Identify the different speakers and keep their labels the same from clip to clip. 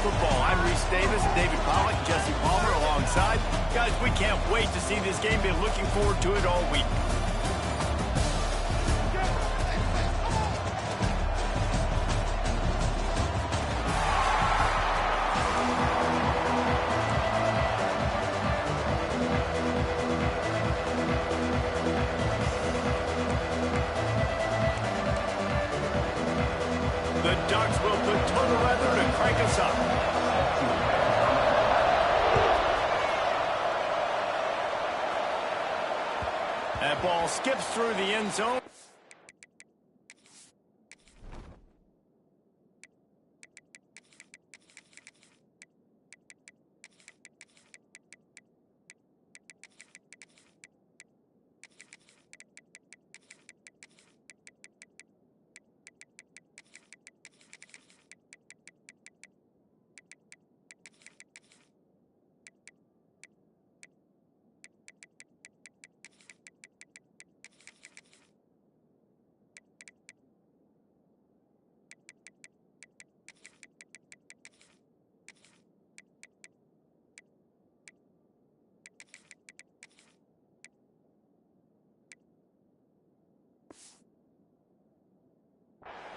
Speaker 1: Football. I'm Reese Davis, David Pollack, Jesse Palmer alongside. Guys, we can't wait to see this game. Been looking forward to it all week. The Ducks will put total weather to crank us up. That ball skips through the end zone.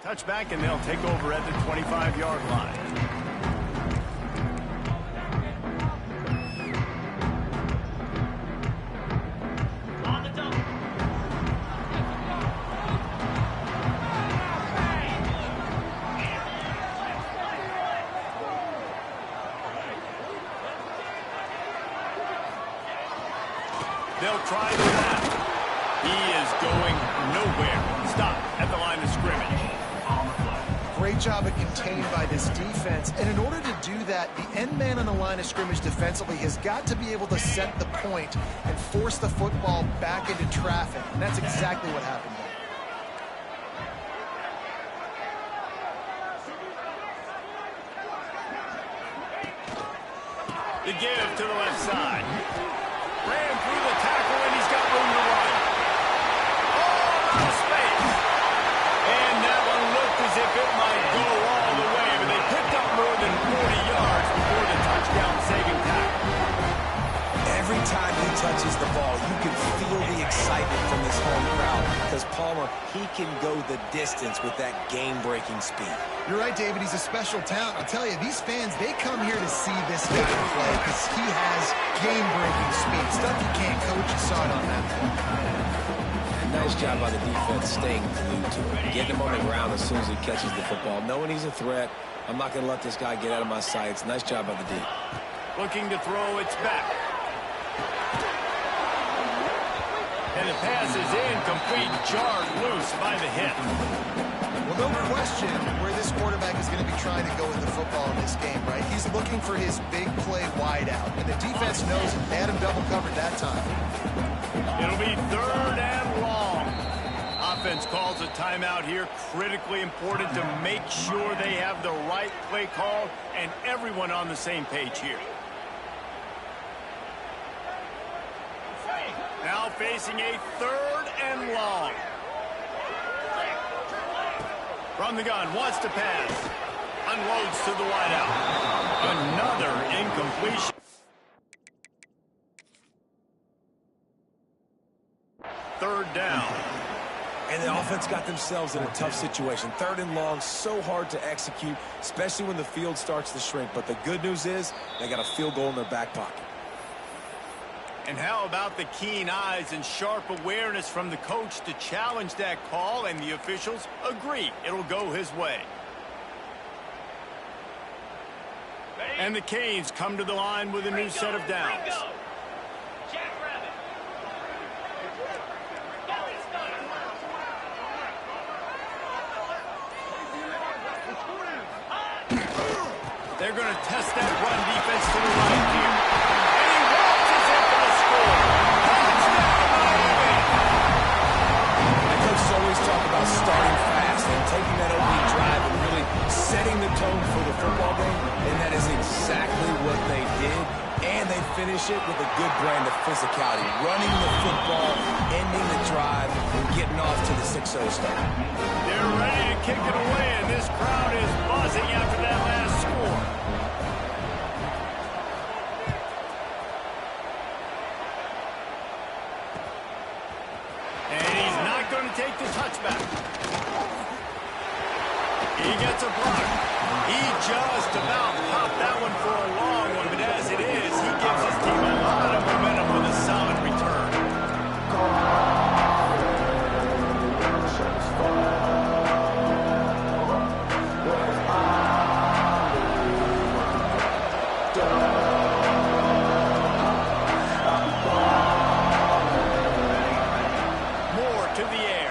Speaker 1: Touchback, and they'll take over at the 25-yard line. They'll try the left. He is going nowhere. Stop at the line of scrimmage.
Speaker 2: Great job of contained by this defense. And in order to do that, the end man on the line of scrimmage defensively has got to be able to set the point and force the football back into traffic. And that's exactly what happened there.
Speaker 1: The give to the left side. Ran through the tackle, and he's got room to run. Oh, out of space. And that one looked as if it might go all the way, but they picked up more than 40 yards before the touchdown-saving tackle.
Speaker 3: Every time he touches the ball, you can feel the excitement from this home crowd because Palmer, he can go the distance with that game-breaking speed.
Speaker 2: You're right, David. He's a special talent. I'll tell you, these fans, they come here to see this guy play because he has game-breaking speed. Stuff you can't coach. You saw it on that one.
Speaker 3: Nice job by the defense staying glued to it. Getting him on the ground as soon as he catches the football. Knowing he's a threat, I'm not going to let this guy get out of my sights. Nice job by the D.
Speaker 1: Looking to throw, it's back. And the pass is incomplete, jarred loose by the hit.
Speaker 2: Well, no question where this quarterback is going to be trying to go with the football in this game, right? He's looking for his big play wide out. And the defense knows it. They had him double covered that time.
Speaker 1: It'll be 3rd and long. Offense calls a timeout here. Critically important to make sure they have the right play call and everyone on the same page here. Now facing a 3rd and long. From the gun, wants to pass. Unloads to the wideout. Another incompletion. 3rd down.
Speaker 3: And the offense got themselves in a tough situation. 3rd and long, so hard to execute, especially when the field starts to shrink. But the good news is they got a field goal in their back pocket.
Speaker 1: And how about the keen eyes and sharp awareness from the coach to challenge that call, and the officials agree it'll go his way. And the Canes come to the line with a new set of downs. They're going to test that run defense to the right here. And he waltzes in for the score. Touchdown, Miami!
Speaker 3: The coaches always talk about starting fast and taking that opening drive and really setting the tone for the football game, and that is exactly what they did. And they finish it with a good brand of physicality, running the football, ending the drive, and getting off to the 6-0 start.
Speaker 1: They're ready to kick it away, and this crowd is buzzing after that last score. going to take the touchback. He gets a block. He just about popped that one for a long one, but as it is, he gives his team a lot of momentum with a solid return. Moore to the air.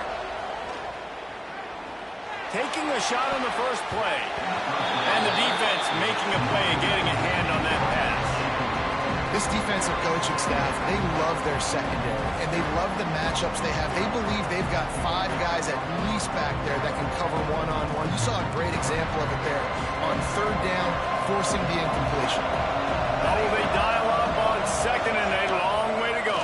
Speaker 1: Taking a shot on the first play. And the defense making a play and getting a hand on that pass.
Speaker 2: This defensive coaching staff, they love their secondary, and they love the matchups they have. They believe they've got 5 guys at least back there that can cover one-on-one. You saw a great example of it there on third down, forcing the incompletion.
Speaker 1: Oh, they dial up on second and a long way to go.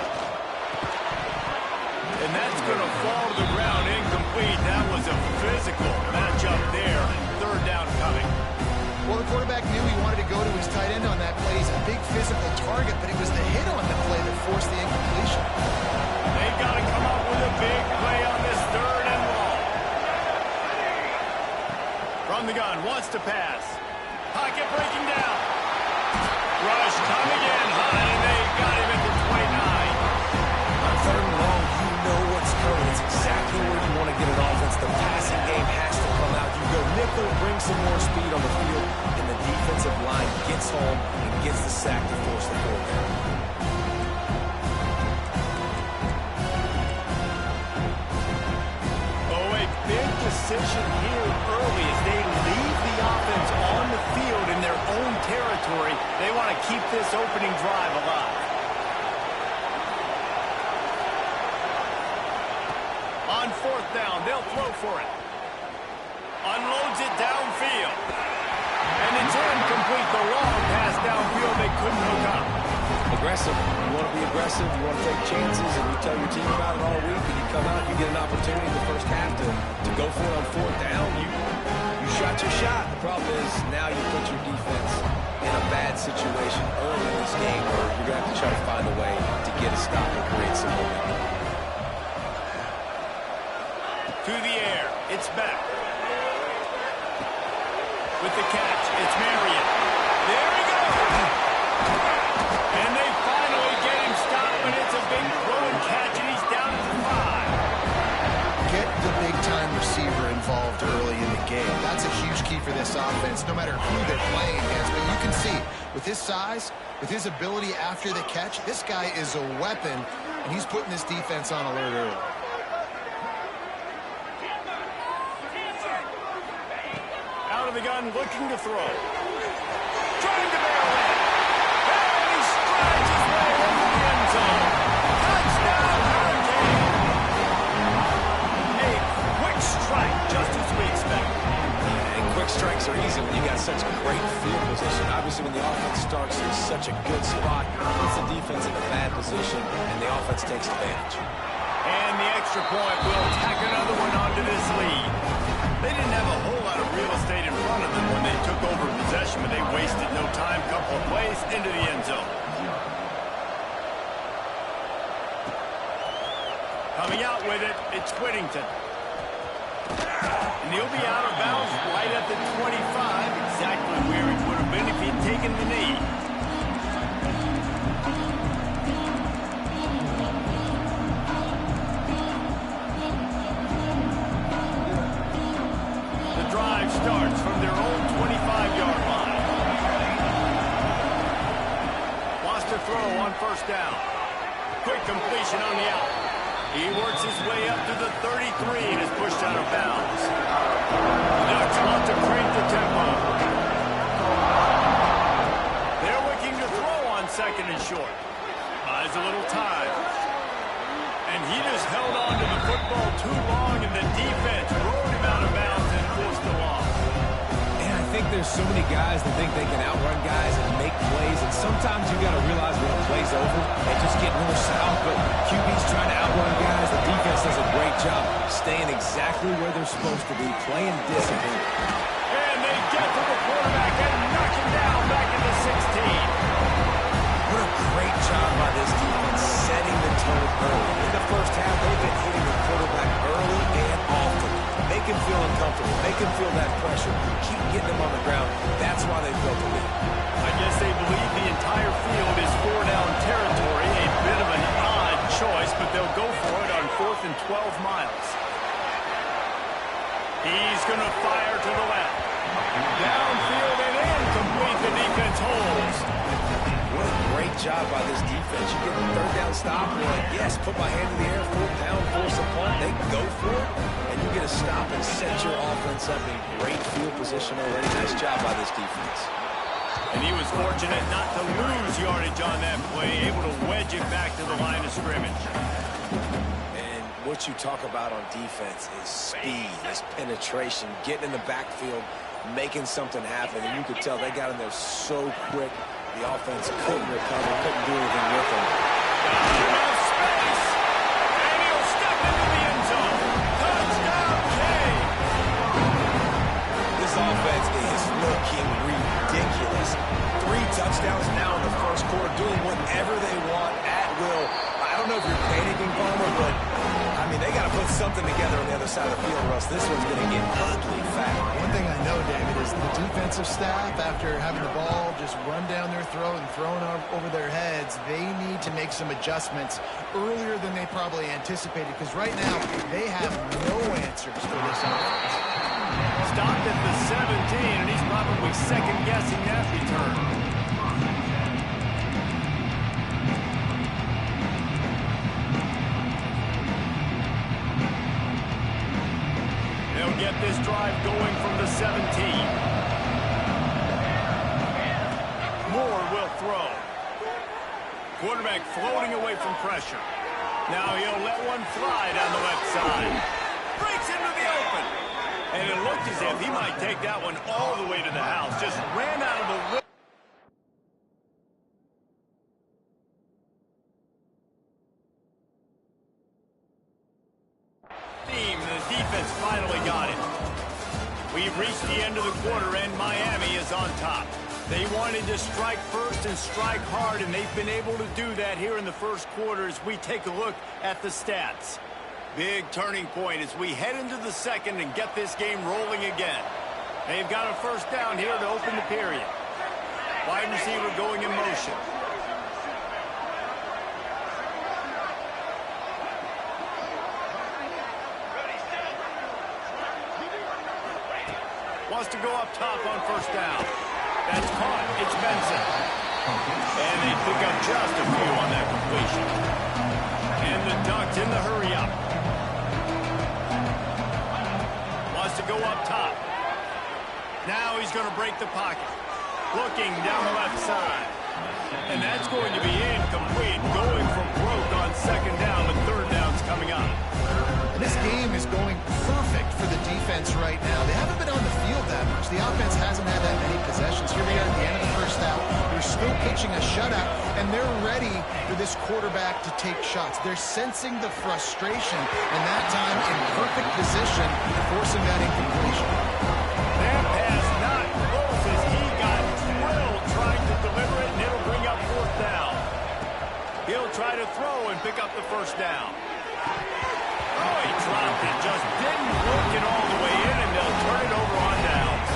Speaker 1: And that's going to fall to the ground incomplete. That was a physical matchup there. Third down coming.
Speaker 2: Well, the quarterback knew he wanted to go to his tight end on that play. He's a big physical target, but it was the hit on the play that forced the incompletion.
Speaker 1: They've got to come up with a big play on this third and long. From the gun, wants to pass. Pocket breaking down. Rush coming in high, and they got him at the 29.
Speaker 3: On third and long, you know what's coming. It's exactly where you want to get an offense. The passing game has to come out. You go nickel, bring some more speed on the field, and the defensive line gets home and gets the sack to force the fourth down.
Speaker 1: Oh, a big decision here early as they leave the offense on the field in their own territory. They want to keep this opening drive alive. On fourth down, they'll throw for it. Unloads it downfield. And it's incomplete. The long pass downfield they couldn't hook up.
Speaker 3: Aggressive. You want to be aggressive. You want to take chances, and you tell your team about it all week, and you come out, you get an opportunity in the first half to go for it on fourth down. You shot your shot. The problem is now you put your defense in a bad situation early in this game where you're going to have to try to find a way to get a stop and create some momentum.
Speaker 1: To the air. It's back. With the catch, it's Marion. There he goes! And they finally get him stopped, but it's a big throw and catch, and he's down to 5.
Speaker 2: Get the big-time receiver involved early in the game. That's a huge key for this offense, no matter who they're playing against. But you can see, with his size, with his ability after the catch, this guy is a weapon, and he's putting this defense on alert early.
Speaker 1: Out of the gun, looking to throw. Trying to barrel in. And he strides his way into the end zone. Touchdown, Hurricane! A quick strike, just as we expected.
Speaker 3: And quick strikes are easy when you got such great field position. Obviously, when the offense starts in such a good spot, it puts the defense in a bad position, and the offense takes advantage.
Speaker 1: And the extra point will tack another one onto this lead. They didn't have a whole lot of real estate in front of them when they took over possession, but they wasted no time. Couple of plays into the end zone. Coming out with it, it's Whittington. And he'll be out of bounds right at the 25, exactly where he would have been if he'd taken the knee. Starts from their own 25-yard line. Wants to throw on first down. Quick completion on the out. He works his way up to the 33 and is pushed out of bounds. Ducks want to crank the tempo. They're looking to throw on second and short. Buys a little time. And he just held on to the football too long, and the defense rolled him out of bounds and forced the loss.
Speaker 3: I think there's so many guys that think they can outrun guys and make plays, and sometimes you got to realize when a play's over, they just get real south, but QB's trying to outrun guys. The defense does a great job staying exactly where they're supposed to be, playing discipline.
Speaker 1: And they get to the quarterback and knock him down back into 16.
Speaker 3: What a great job by this defense setting the tone early. In the first half, they've been hitting the quarterback early. this defense. You get the third down stop, you're like, yes, put my hand in the air, 4 pound, force a punt. They go for it, and you get a stop and set your offense up in great field position already. Nice job by this defense.
Speaker 1: And he was fortunate not to lose yardage on that play, able to wedge it back to the line of scrimmage.
Speaker 3: And what you talk about on defense is speed, is penetration, getting in the backfield, making something happen. And you could tell they got in there so quick, the offense couldn't recover, couldn't do anything with them.
Speaker 1: Enough space, and he'll step into the end zone. Touchdown, Kay!
Speaker 3: This offense is looking ridiculous. 3 touchdowns now in the first quarter, doing whatever they want at will. I don't know if you're panicking, Palmer, but, I mean, they got to put something together on the other side of the field, or else this one's going to get ugly fast.
Speaker 2: One thing I know, David, is the defensive staff, after having the ball just run down their throat and thrown over their heads, they need to make some adjustments earlier than they probably anticipated, because right now they have no answers for this offense.
Speaker 1: Stopped at the 17, and he's probably second-guessing that return. They'll get this drive going from the 17. Moore will throw. Quarterback floating away from pressure. Now he'll let one fly down the left side. Breaks into the open. And it looked as if he might take that one all the way to the house. Just ran out of the way. The defense finally got it. We've reached the end of the quarter, and Miami is on top. They wanted to strike first and strike hard, and they've been able to do that here in the first quarter as we take a look at the stats. Big turning point as we head into the second and get this game rolling again. They've got a first down here to open the period. Wide receiver going in motion. Wants to go up top on first down. That's caught. It's Benson. And they pick up just a few on that completion. And the Ducks in the hurry up. Wants to go up top. Now he's going to break the pocket. Looking down the left side. And that's going to be incomplete. Going from broke on second down with third downs coming up.
Speaker 2: And this game is going perfect for the defense right now. They haven't been on the field that much. The offense hasn't had that many possessions. Here they are at the end of the first half. They're still pitching a shutout, and they're ready for this quarterback to take shots. They're sensing the frustration, and that time in perfect position, forcing that incompletion.
Speaker 1: That pass not close as he got drilled trying to deliver it, and it'll bring up fourth down. He'll try to throw and pick up the first down. Oh, he dropped it, just didn't work it all the way in, and they'll turn it over on downs.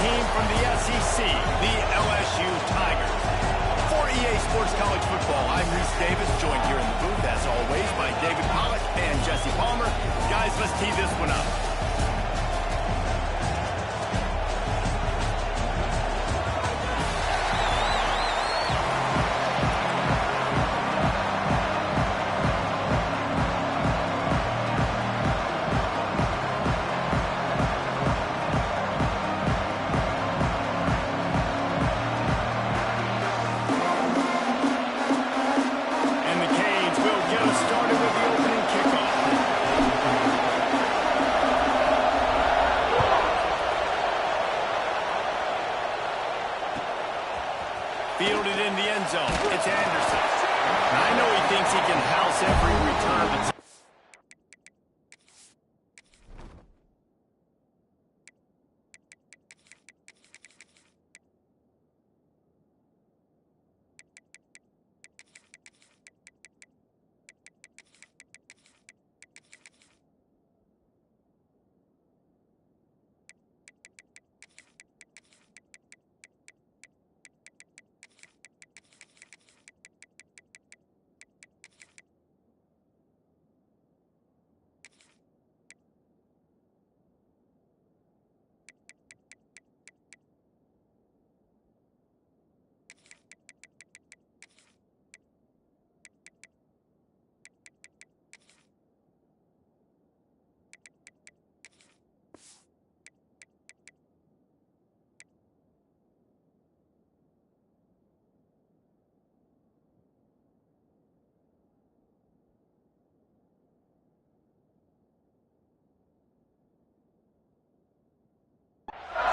Speaker 1: team from the SEC, the LSU Tigers. For EA Sports College Football, I'm Reese Davis, joined here in the booth, as always, by David Pollack and Jesse Palmer. Guys, let's tee this one up. Fielded in the end zone. It's Anderson. I know he thinks he can house every return, but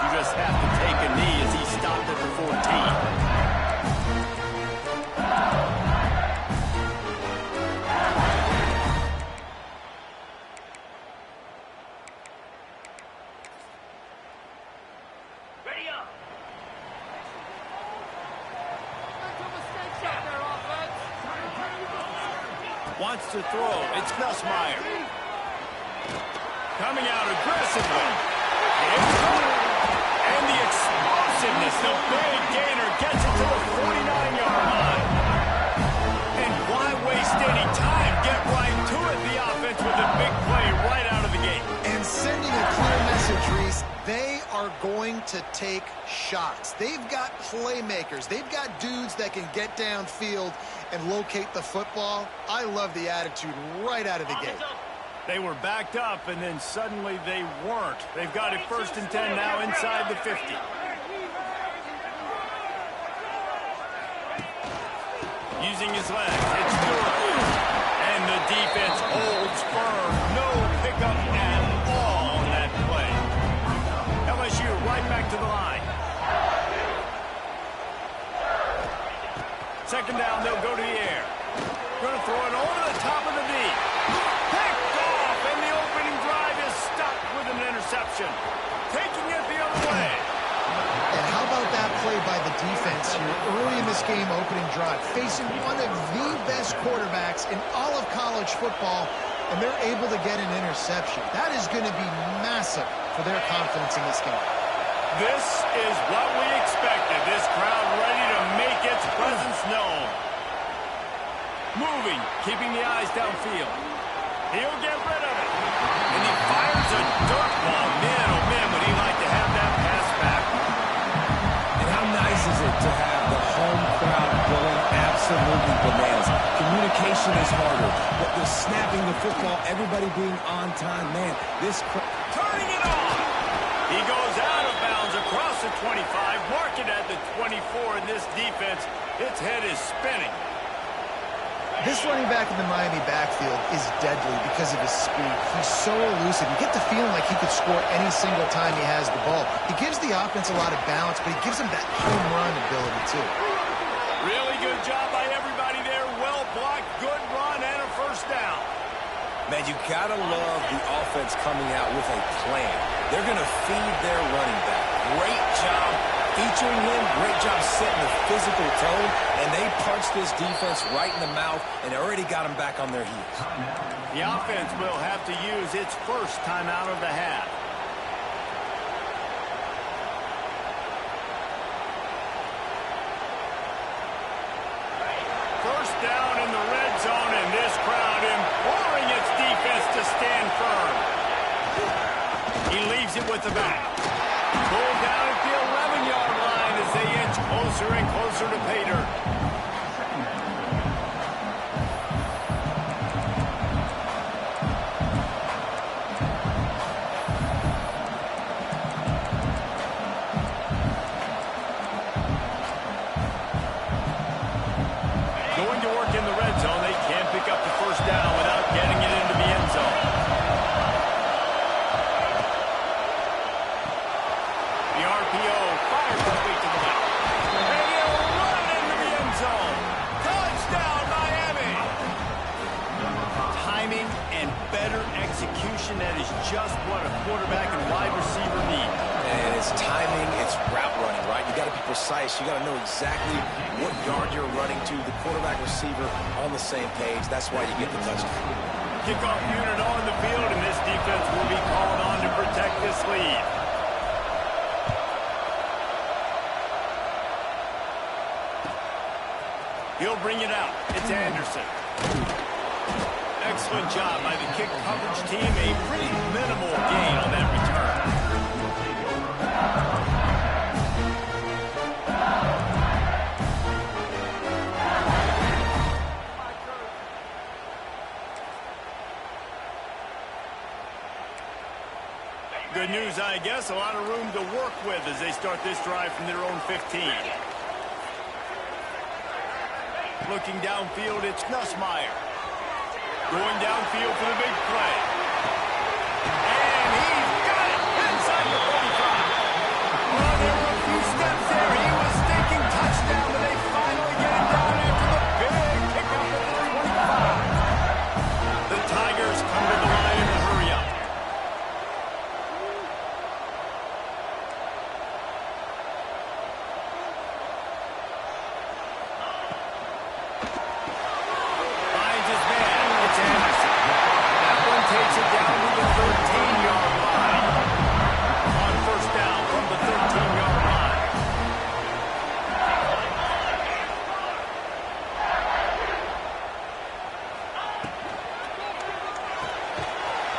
Speaker 1: you just have to take a knee as he stopped at the 14. Wants to throw. It's Nussmeier. Coming out aggressively. And the explosiveness, the big gainer gets it to the 49-yard line. And why waste any time? Get right to it, the offense, with a big play right out of the gate.
Speaker 2: And sending a clear message, Reese, they are going to take shots. They've got playmakers. They've got dudes that can get downfield and locate the football. I love the attitude right out of the gate.
Speaker 1: They were backed up, and then suddenly they weren't. They've got it 1st and 10 now inside the 50. Using his legs, it's Durham. And the defense holds firm. No pickup at all on that play. LSU right back to the line. 2nd down, they'll go to the air. Going to throw it over the top of the knee. Picked off, and the opening drive is stopped with an interception. Taking it the other way.
Speaker 2: And how about that play by the defense here early in this game opening drive, facing one of the best quarterbacks in all of college football, and they're able to get an interception. That is going to be massive for their confidence in this game.
Speaker 1: This is what we expected. This crowd ready to make its presence known. Moving, keeping the eyes downfield. He'll get rid of it. And he fires a dirt ball. Man, oh man, would he like to have that pass back.
Speaker 3: And how nice is it to have the home crowd going absolutely bananas? Communication is harder, but the snapping the football, everybody being on time, man, this crowd...
Speaker 1: Turning it on. He goes out of bounds across the 25, mark it at the 24, and this defense, its head is spinning.
Speaker 2: This running back in the Miami backfield is deadly because of his speed. He's so elusive. You get the feeling like he could score any single time he has the ball. He gives the offense a lot of balance, but he gives them that home run ability, too.
Speaker 1: Really good job by everybody there. Well blocked, good run, and a 1st down.
Speaker 3: Man, you gotta love the offense coming out with a plan. They're gonna feed their running back. Great job featuring him. Great job setting the physical tone. And they punched this defense right in the mouth and already got them back on their heels.
Speaker 1: The offense will have to use its 1st timeout of the half. down in the red zone, and this crowd imploring its defense to stand firm. He leaves it with the back. Pulled down at the 11-yard line as they inch closer and closer to pay dirt. Going to work in the red zone. They can't pick up the first down without getting it into the end zone. The RPO fires quickly to the left. And he'll run into the end zone. Touchdown, Miami! Timing and better execution, that is just what a quarterback and wide receiver need.
Speaker 3: And it's timing, it's route running, right? You got to be precise. You got to know exactly what yard you're running to. The quarterback, receiver on the same page. That's why you get the touchdown.
Speaker 1: Kickoff unit on the field, and this defense will be called on to protect this lead. He'll bring it out. It's Anderson. Excellent job by the kick coverage team. A pretty minimal gain on that return. Good news, I guess. A lot of room to work with as they start this drive from their own 15. Looking downfield, it's Nussmeier. Going downfield for the big play. And he's got it inside the 45. Well, there were a few steps there. He was thinking touchdown, but they finally get him down after the big kickoff at the 25. The Tigers come to the line in a hurry up. Takes it down to the 13-yard line. On first down from the 13-yard line.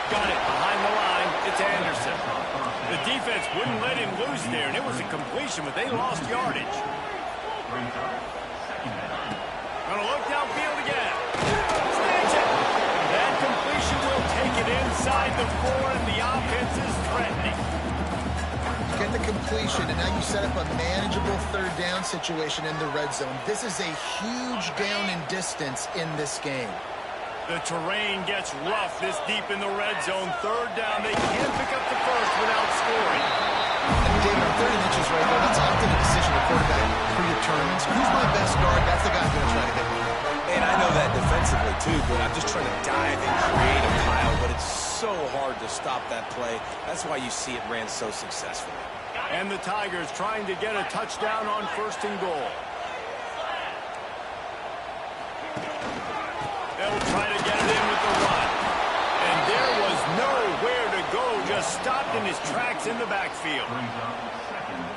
Speaker 1: Got it behind the line. It's Anderson. The defense wouldn't let him loose there, and it was a completion, but they lost yardage. Gonna look downfield again. Snatch it. That completion will take it inside the 4, and the offense is threatening.
Speaker 2: Get the completion, and now you set up a manageable third down situation in the red zone. This is a huge down in distance in this game.
Speaker 1: The terrain gets rough this deep in the red zone. Third down, they can't pick up the first without scoring.
Speaker 2: And David, 30 inches right there, that's often a decision a quarterback predetermines. Who's my best guard? That's the guy who's going to try to hit me.
Speaker 3: And I know that defensively, too, but I'm just trying to dive and create a pile, but it's so hard to stop that play. That's why you see it ran so successfully.
Speaker 1: And the Tigers trying to get a touchdown on first and goal. They'll try to get it in with the run. And there was nowhere to go, just stopped in his tracks in the backfield.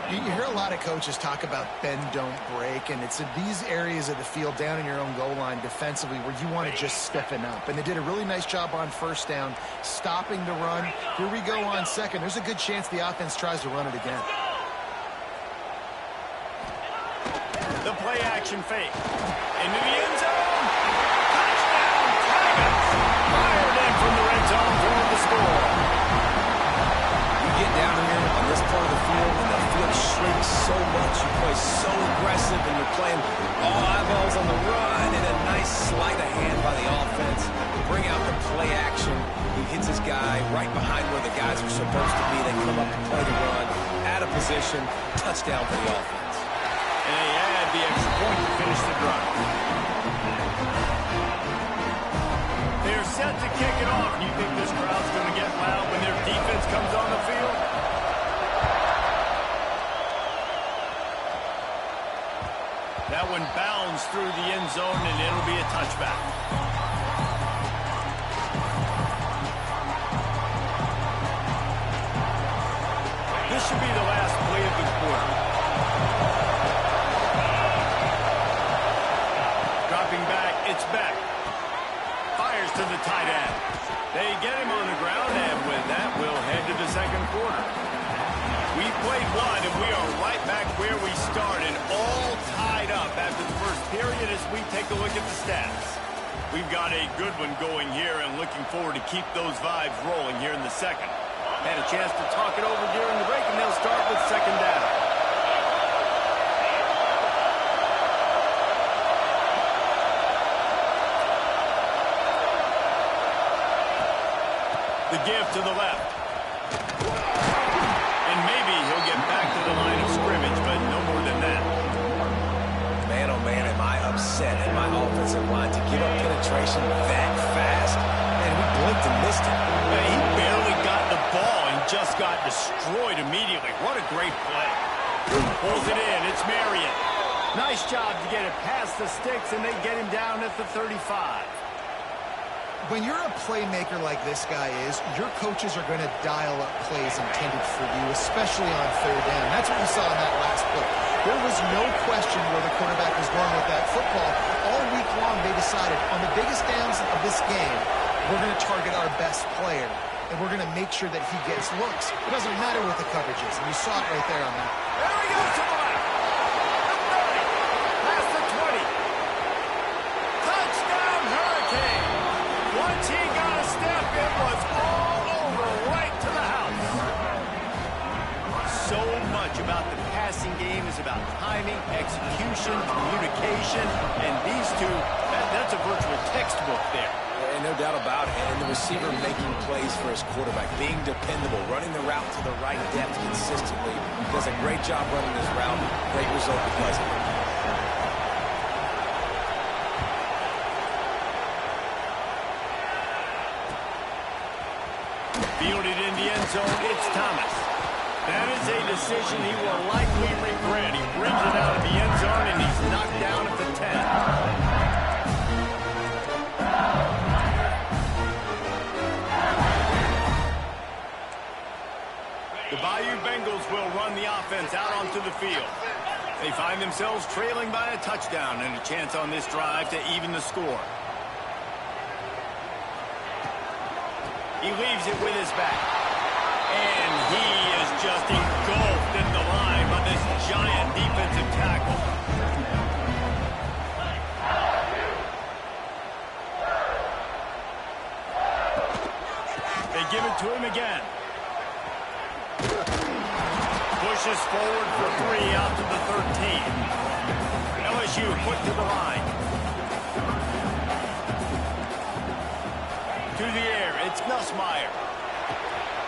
Speaker 2: You hear a lot of coaches talk about bend, don't break, and it's in these areas of the field down in your own goal line defensively where you want to just stiffen up. And they did a really nice job on first down, stopping the run. Here we go on second. There's a good chance the offense tries to run it again.
Speaker 1: The play action fake. Into the end zone. Touchdown, Tigers. Fired in from the red zone for the score.
Speaker 3: You get down here on this part of the field, and the field shrinks so much. You play so aggressive, and you're playing all eyeballs on the run, and a nice sleight of hand by the offense. Bring out the play action. He hits his guy right behind where the guys are supposed to be. They come up to play the run, out of position, touchdown for the offense.
Speaker 1: And they add the extra point to finish the drive. They're set to kick it off. You think this crowd's going to get loud when their defense comes on the field? That one bounds through the end zone, and it'll be a touchback. This should be the last play of the quarter. Dropping back at the stats. We've got a good one going here and looking forward to keep those vibes rolling here in the second. Had a chance to talk it over during the break, and they'll start with second down. The give to the left. And maybe he'll get back to the line of scrimmage, but no more than that.
Speaker 3: Man, oh man, am I upset at my offensive line to give up penetration that fast. Man, we blinked and missed it.
Speaker 1: He barely got the ball and just got destroyed immediately. What a great play. Pulls it in. It's Marion. Nice job to get it past the sticks, and they get him down at the 35.
Speaker 2: When you're a playmaker like this guy is, your coaches are going to dial up plays intended for you, especially on third down. That's what we saw in that last play. There was no question where the quarterback was going with that football. All week long, they decided on the biggest downs of this game, we're going to target our best player, and we're going to make sure that he gets looks. It doesn't matter what the coverage is, and you saw it right there on that.
Speaker 1: There he goes to the left. The 30. Past the 20. Touchdown, Hurricane. Once he got a step, it was all over right to the house. So much about the passing game is about timing, execution, communication, and these two, that's a virtual textbook there.
Speaker 3: And no doubt about it. And the receiver making plays for his quarterback, being dependable, running the route to the right depth consistently. Does a great job running this route. Great result because of it.
Speaker 1: Fielded in the end zone, it's Thomas. That is a decision he will likely regret. He brings it out of the end zone, and he's knocked down at the 10. The Bayou Bengals will run the offense out onto the field. They find themselves trailing by a touchdown and a chance on this drive to even the score. He leaves it with his back. And he is just engulfed in the line by this giant defensive tackle. They give it to him again. Pushes forward for 3 out to the 13. LSU put to the line. To the air, it's Nussmeier.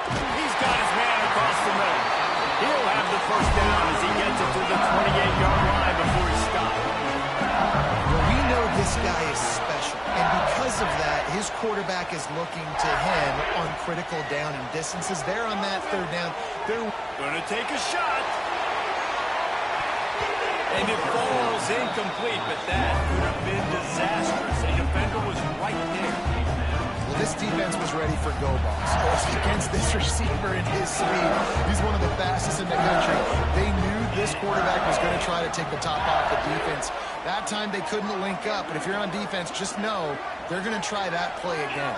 Speaker 1: He's got his man across the middle. He'll have the first down as he gets it to the 28-yard line before he stops.
Speaker 2: Well, we know this guy is special, and because of that, his quarterback is looking to him on critical down and distances. They're on that third down. They're
Speaker 1: going to take a shot. And it falls incomplete, but that could have been disastrous. A defender was right there.
Speaker 2: Well, this defense was ready for go balls. Against this receiver in his speed, he's one of the fastest in the country. They knew this quarterback was going to try to take the top off the defense. That time they couldn't link up, but if you're on defense, just know they're going to try that play again.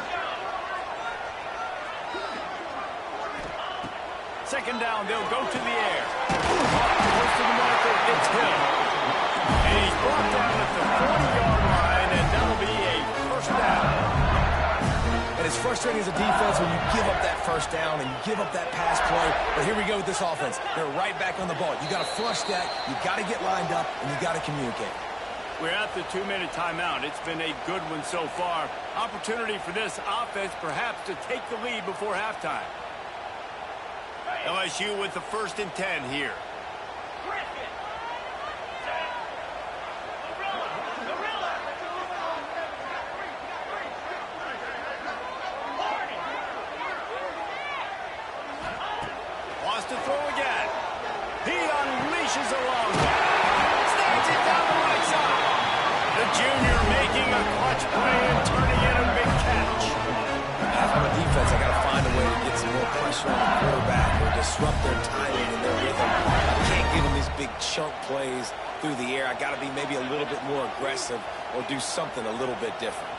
Speaker 1: Second down, they'll go to the air. Close to the marker, it's Hill. And he's brought down at the 40-yard line, and that'll be a first down.
Speaker 3: And it's frustrating as a defense when you give up that first down and you give up that pass play. But here we go with this offense. They're right back on the ball. You got to flush that, you got to get lined up, and you got to communicate.
Speaker 1: We're at the 2-minute timeout. It's been a good one so far. Opportunity for this offense perhaps to take the lead before halftime. LSU with the 1st and 10 here. Wants to throw again. He unleashes a long one. Snags it down the right side. The junior making a clutch play and turning in a big catch.
Speaker 3: If I'm a defense, I got to find a way to get some more pressure on the quarterback or disrupt their timing and their rhythm. I can't give them these big chunk plays through the air. I got to be maybe a little bit more aggressive or do something a little bit different.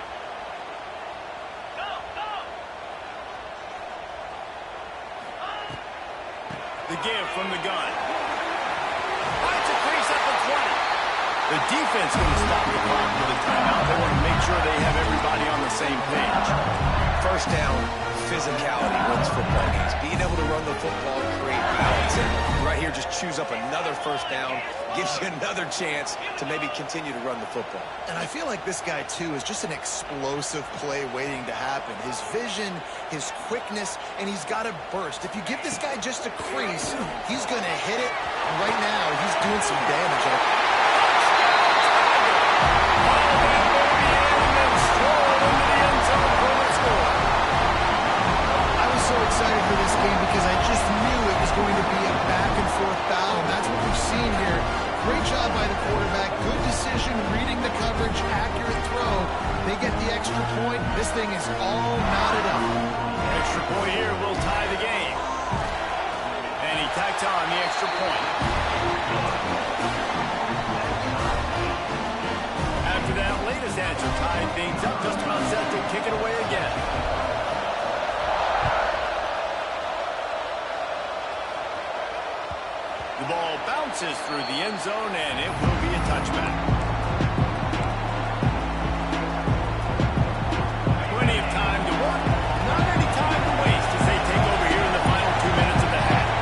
Speaker 1: The give from the gun. Finds a crease at the 20. The defense going to stop the clock with a timeout. same page.
Speaker 3: First down, physicality wins football games. Being able to run the football, create balance, and right here just choose up another first down, gives you another chance to maybe continue to run the football.
Speaker 2: And I feel like this guy, too, is just an explosive play waiting to happen. His vision, his quickness, and he's got a burst. If you give this guy just a crease, he's going to hit it. And right now, he's doing some damage. Excited for this game because I just knew it was going to be a back-and-forth battle, and that's what we've seen here. Great job by the quarterback, good decision, reading the coverage, accurate throw. They get the extra point. This thing is all knotted up.
Speaker 1: The extra point here will tie the game. And he tacked on the extra point. After that latest answer tied things up, just about set to kick it away again. The ball bounces through the end zone, and it will be a touchback. Plenty of time to work, not any time to waste as they take over here in the final 2 minutes of the half.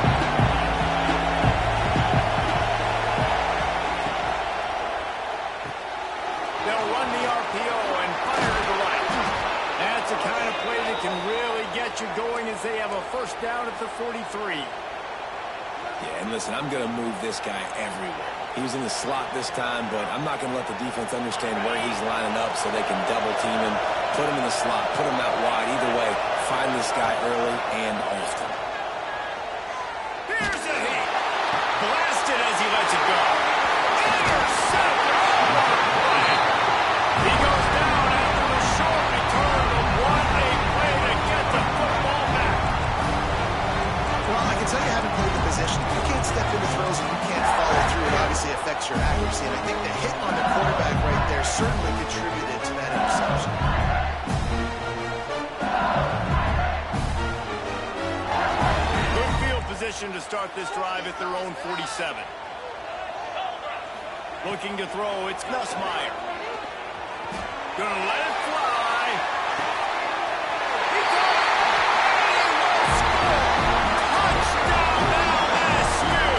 Speaker 1: They'll run the RPO and fire to the right. That's the kind of play that can really get you going as they have a first down at the 43.
Speaker 3: Yeah, and listen, I'm going to move this guy everywhere. He was in the slot this time, but I'm not going to let the defense understand where he's lining up so they can double team him, put him in the slot, put him out wide. Either way, find this guy early and often.
Speaker 1: Here's a hit. Blasted as he lets it go. Intercepted. He goes down after the short return, but what a play to get the football back.
Speaker 2: Well, I can tell you haven't played the position. You can't step into throws and you can't follow through. It obviously affects your accuracy, and I think the hit on the quarterback right there certainly contributed to that interception.
Speaker 1: Good field position to start this drive at their own 47. Looking to throw, it's Nussmeier. Gonna let it fly. He got it. And he will score. Touchdown LSU.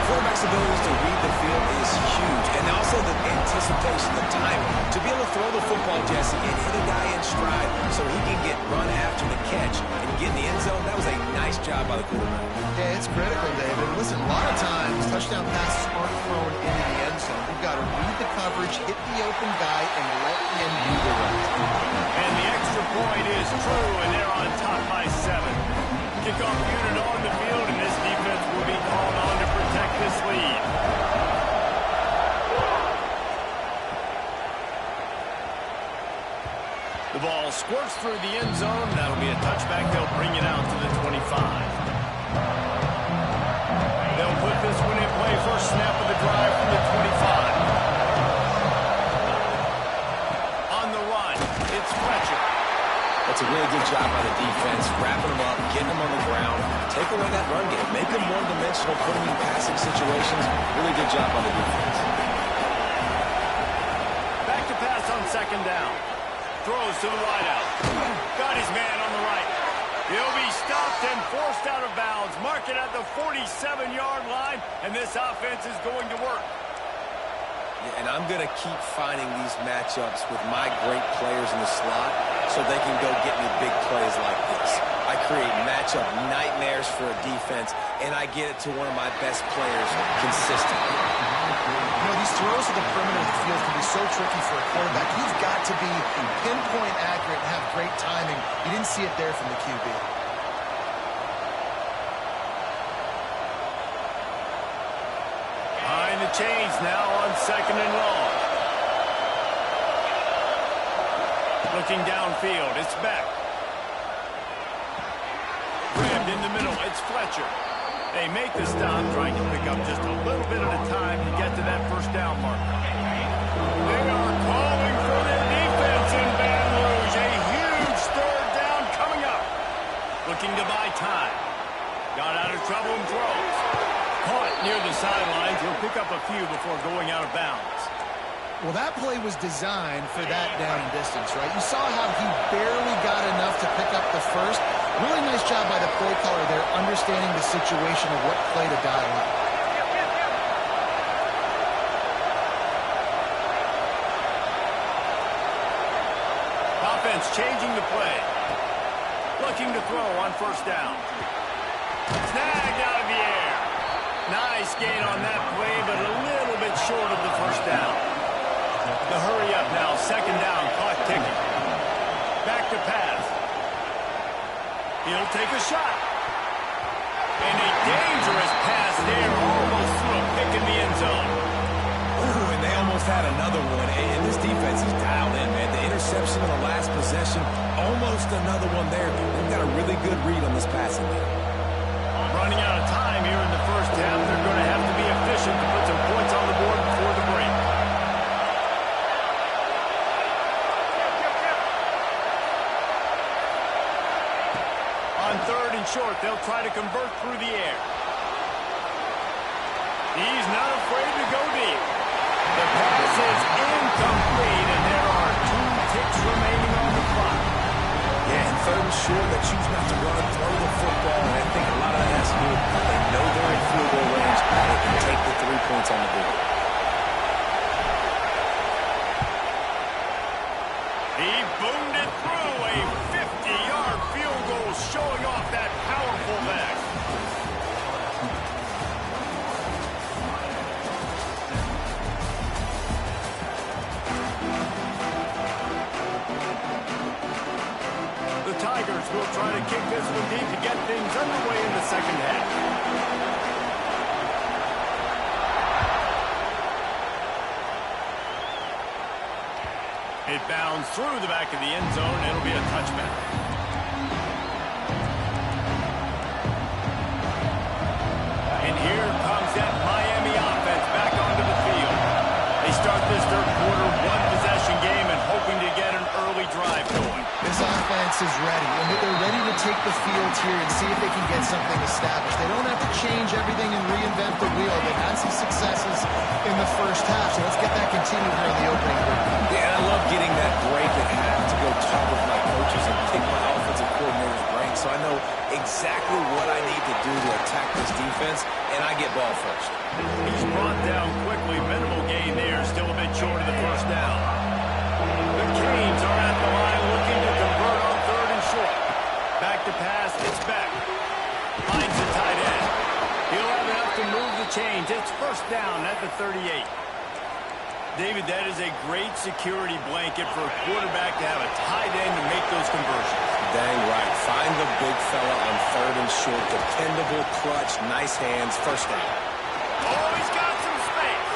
Speaker 3: Quarterback's ability to read the field is huge, and also the anticipation, the timing. To be able to throw the football, Jesse, and hit a guy in stride so he can get run after the catch and get in the end zone, that was a nice job by the quarterback.
Speaker 2: Yeah, it's critical, David. Listen, a lot of times touchdown passes aren't thrown into the end zone. You've got to read the coverage, hit the open guy, and let him do the rest.
Speaker 1: And the extra point is true, and they're on top by 7. Kickoff unit on the field, and this defense will be called on to protect this lead. The ball squirts through the end zone. That'll be a touchback. They'll bring it out to the 25. They'll put this one in play. First snap of the drive from the 25. On the run, it's Fletcher.
Speaker 3: That's a really good job by the defense, wrapping them up, getting them on the ground, take away that run game, make them one-dimensional, put them in passing situations. Really good job by the defense.
Speaker 1: Back to pass on second down. Throws to the wideout. Got his man on the right. He'll be stopped and forced out of bounds. Mark it at the 47-yard line, and this offense is going to work.
Speaker 3: Yeah, and I'm going to keep finding these matchups with my great players in the slot so they can go get me big plays like this. I create matchup nightmares for a defense, and I get it to one of my best players consistently.
Speaker 2: You know, these throws to the perimeter of the field can be so tricky for a quarterback. You've got to be pinpoint accurate and have great timing. You didn't see it there from the QB.
Speaker 1: Behind the chains now on second and long. Looking downfield, it's Beck. Grabbed in the middle, it's Fletcher. They make the stop, trying to pick up just a little bit at a time to get to that first down marker. They are calling for their defense in Baton Rouge. A huge third down coming up. Looking to buy time. Got out of trouble and throws. Caught near the sidelines. He'll pick up a few before going out of bounds.
Speaker 2: Well, that play was designed for that down and distance, right? You saw how he barely got enough to pick up the first. Really nice job by the play caller there, understanding the situation of what play to dial up.
Speaker 1: Offense changing the play. Looking to throw on first down. Snagged out of the air. Nice gain on that play, but a little bit short of the first down. The hurry up now, second down, clock ticking. Back to pass. He'll take a shot. And a dangerous pass there, almost threw a pick in the end zone.
Speaker 3: Ooh, and they almost had another one. And this defense is dialed in, man. The interception on the last possession, almost another one there. They've got a really good read on this passing game.
Speaker 1: Running out of time here in the first half. They're going to have to be efficient to put some points on the board before the break. On third and short, they'll try to convert through the air. He's not afraid to go deep. The pass is incomplete, and there are 2 ticks remaining on the clock.
Speaker 3: Yeah, and third and short, they choose not to run, throw the football, and I think a lot of that has to do with they know they're in field goal range, and they can take the 3 points on the board.
Speaker 1: He boomed it through a 50-yard field goal, showing off that powerful leg. The Tigers will try to kick this one deep to get things underway in the second half. It bounds through the back of the end zone. It'll be a touchback. And here comes that Miami offense back onto the field. They start this third quarter one-possession game and hoping to get an early drive going.
Speaker 2: This offense is ready, and they're ready to take the field here and see if they can get something established. They don't have to change everything and reinvent the wheel. They've had some successes in the first half, so let's get that continued here in the opening break.
Speaker 3: Yeah, I love getting that break at half to go talk with my coaches and pick my offensive coordinator's brain so I know exactly what I need to do to attack this defense, and I get ball first.
Speaker 1: He's brought down quickly. Minimal gain there. Still a bit short of the first down. The Canes are at the line looking to convert on third and short. Back to pass. It's back. Finds the tight end. He'll have enough to move the chains. It's first down at the 38. David, that is a great security blanket for a quarterback to have a tight end to make those conversions.
Speaker 3: Dang right. Find the big fella on third and short. Dependable, clutch, nice hands. First down.
Speaker 1: Oh, he's got some space.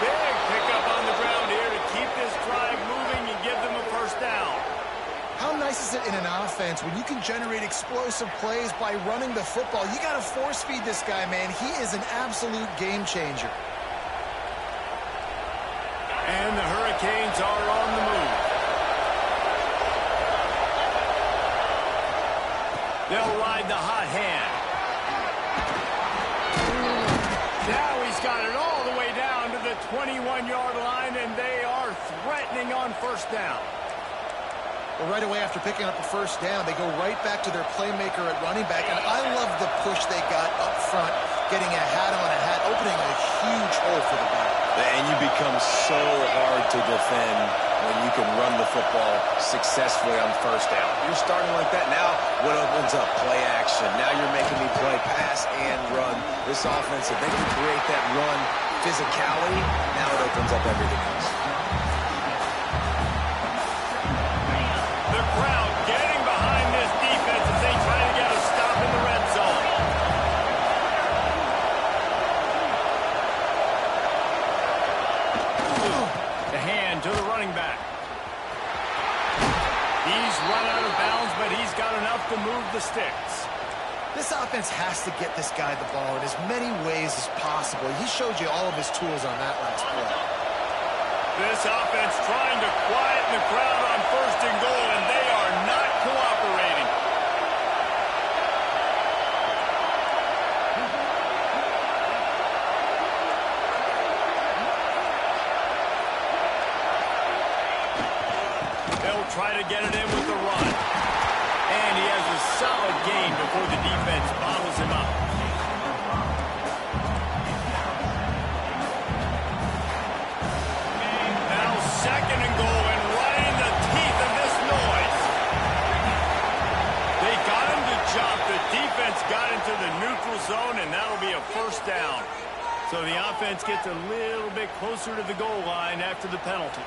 Speaker 1: Big pickup on the ground here to keep this drive moving and give them a first down.
Speaker 2: How nice is it in an offense when you can generate explosive plays by running the football? You got to force feed this guy, man. He is an absolute game changer.
Speaker 1: And the Hurricanes are on the move. They'll ride the hot hand. Now he's got it all the way down to the 21-yard line, and they are threatening on first down.
Speaker 2: Well, right away after picking up the first down, they go right back to their playmaker at running back, and I love the push they got up front, getting a hat on a hat, opening a huge hole for the back.
Speaker 3: And you become so hard to defend when you can run the football successfully on first down. You're starting like that. Now what opens up? Play action. Now you're making me play pass and run. This offense, if they can create that run physicality, now it opens up everything else.
Speaker 1: The crowd getting behind this defense as they try to get a stop in the red zone. The hand to the running back. He's run out of bounds, but he's got enough to move the sticks.
Speaker 2: This offense has to get this guy the ball in as many ways as possible. He showed you all of his tools on that last play.
Speaker 1: This offense trying to quieten the crowd on first and goal, and they are not cooperating. try to get it in with the run. And he has a solid gain before the defense bottles him up. Now second and goal, and right in the teeth of this noise. They got him to jump. The defense got into the neutral zone, and that'll be a first down. So the offense gets a little bit closer to the goal line after the penalty.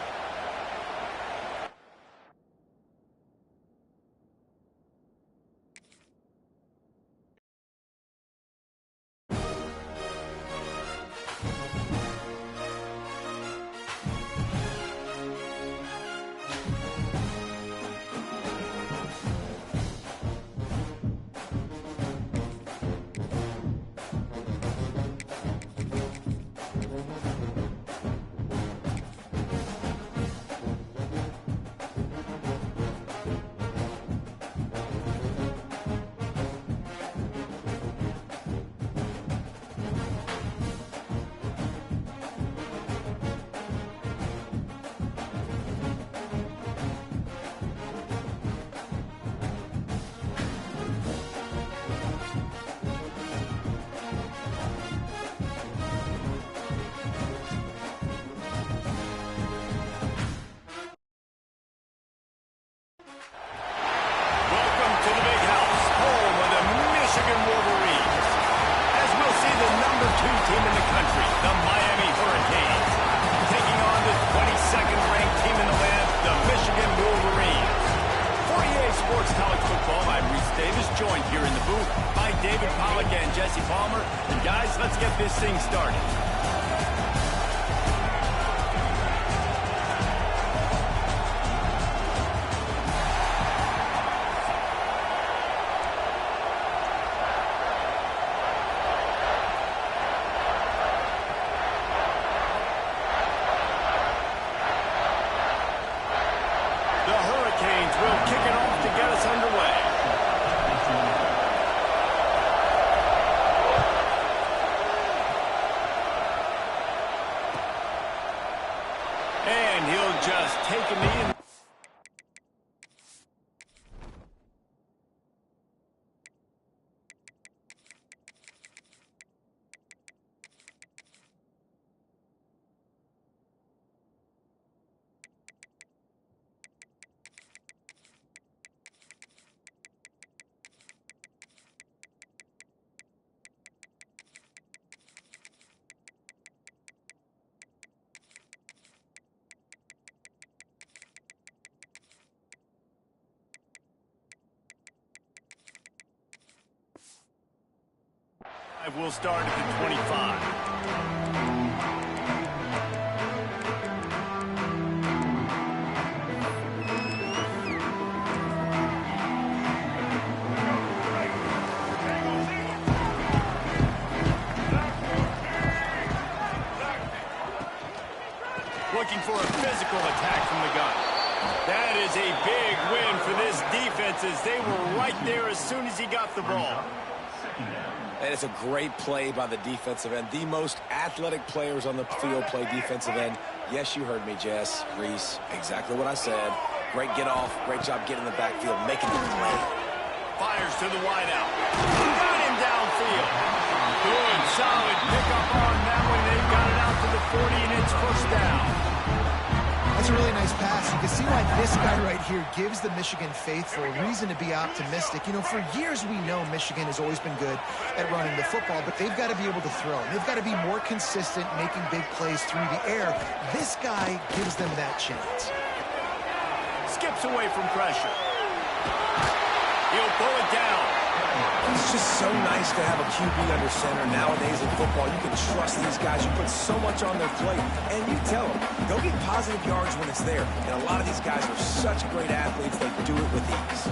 Speaker 1: Joined here in the booth by David Pollack and Jesse Palmer. And guys, let's get this thing started. The Hurricanes will kick it off to get us underway. And he'll just take a knee. We'll start at the 25. Looking for a physical attack from the gun. That is a big win for this defense as they were right there as soon as he got the ball.
Speaker 3: And it's a great play by the defensive end. The most athletic players on the field play defensive end. Yes, you heard me, Jess, Reese. Exactly what I said. Great get off. Great job getting in the backfield, making the play.
Speaker 1: Fires to the wideout. Got him downfield. Good, solid pickup on that one. They got it out to the 40, and it's first down.
Speaker 2: That's a really nice pass. You can see why this guy right here gives the Michigan faithful a reason to be optimistic. You know, for years we know Michigan has always been good at running the football, but they've got to be able to throw. They've got to be more consistent making big plays through the air. This guy gives them that chance.
Speaker 1: Skips away from pressure. He'll pull it down.
Speaker 3: It's just so nice to have a QB under center. Nowadays in football, you can trust these guys. You put so much on their plate, and you tell them, go get positive yards when it's there. And a lot of these guys are such great athletes, they do it with ease.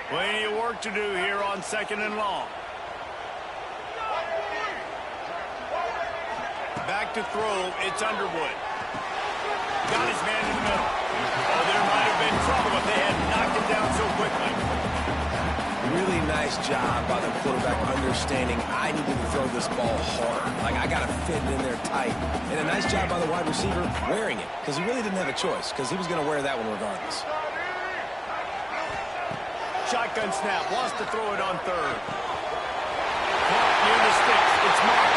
Speaker 1: Plenty of work to do here on second and long. Back to throw, it's Underwood. Got his man in the middle. Oh, there might have been trouble if they had knocked him down so quickly.
Speaker 3: Really nice nice job by the quarterback understanding I need to throw this ball hard. Like, I got to fit it in there tight. And a nice job by the wide receiver wearing it, because he really didn't have a choice, because he was going to wear that one regardless.
Speaker 1: Shotgun snap, wants to throw it on third. Caught near the sticks, it's Mark.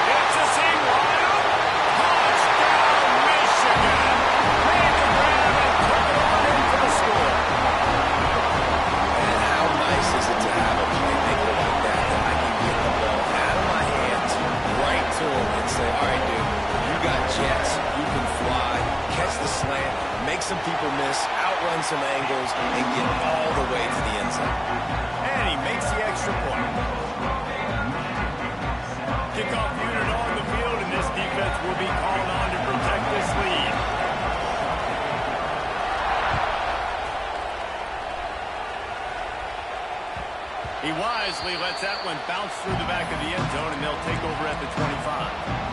Speaker 1: It's a seam wide open. Touchdown, Michigan. Made the grab and took it on in for the score.
Speaker 3: And how nice is it to have a playmaker like that I can get the ball out of my hands right to him and say, all right, dude, you got jets, you can fly, catch the slant, make some people miss, outrun some angles, and get all the way to the end zone.
Speaker 1: And he makes the extra point. Kickoff unit on the field, and this defense will be called on to protect this lead. He wisely lets that one bounce through the back of the end zone, and they'll take over at the 25.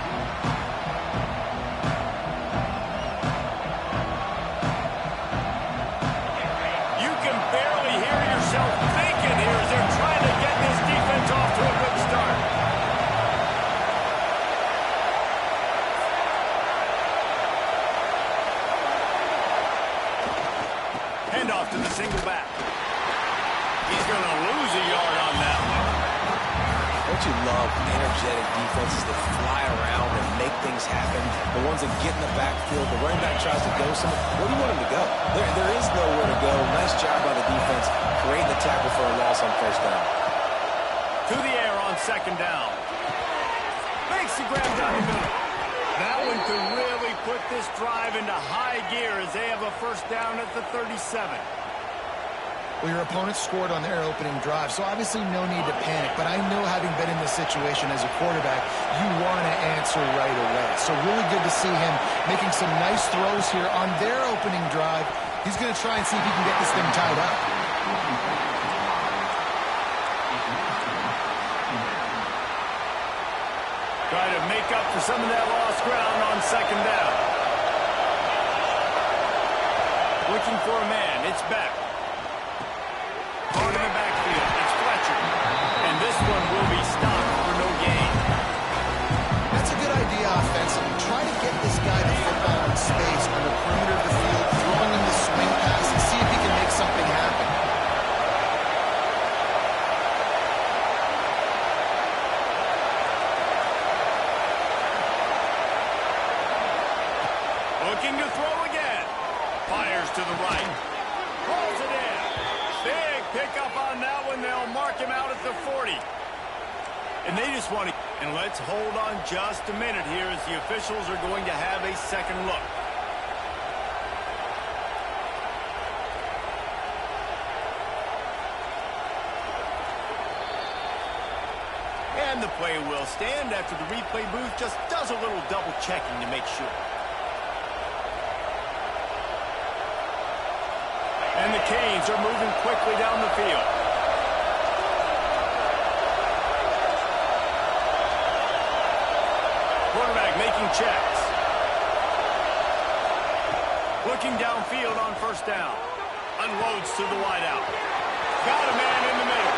Speaker 1: Thinking here as they're trying to get this defense off to a good start. Handoff to the single back. He's going to lose a yard on that one.
Speaker 3: Don't you love energetic defenses that fly around and make things happen? The ones that get in the backfield, the running back tries to go somewhere. Where do you want him to go? There is nowhere to go. Nice job by the defense, creating the tackle for a loss on first down.
Speaker 1: To the air on second down. Makes the grab down the middle. That one could really put this drive into high gear as they have a first down at the 37.
Speaker 2: Well, your opponent scored on their opening drive, so obviously no need to panic. But I know, having been in this situation as a quarterback, you want to answer right away. So really good to see him making some nice throws here on their opening drive. He's going to try and see if he can get this thing tied up.
Speaker 1: Try to make up for some of that lost ground on second down. Looking for a man. It's back. Hard in the backfield. It's Fletcher. And this one will be stopped for no gain.
Speaker 2: That's a good idea offensively. Try to get this guy the football in space on the perimeter of the field, throwing him the swing pass, and see if he can make something happen.
Speaker 1: Looking to throw again. Fires to the right. Pulls it in. Big pickup on that one. They'll mark him out at the 40. And they just want to... And let's hold on just a minute here as the officials are going to have a second look. And the play will stand after the replay booth just does a little double checking to make sure. And the Canes are moving quickly down the field. Quarterback making checks. Looking downfield on first down. Unloads to the wideout. Got a man in the middle.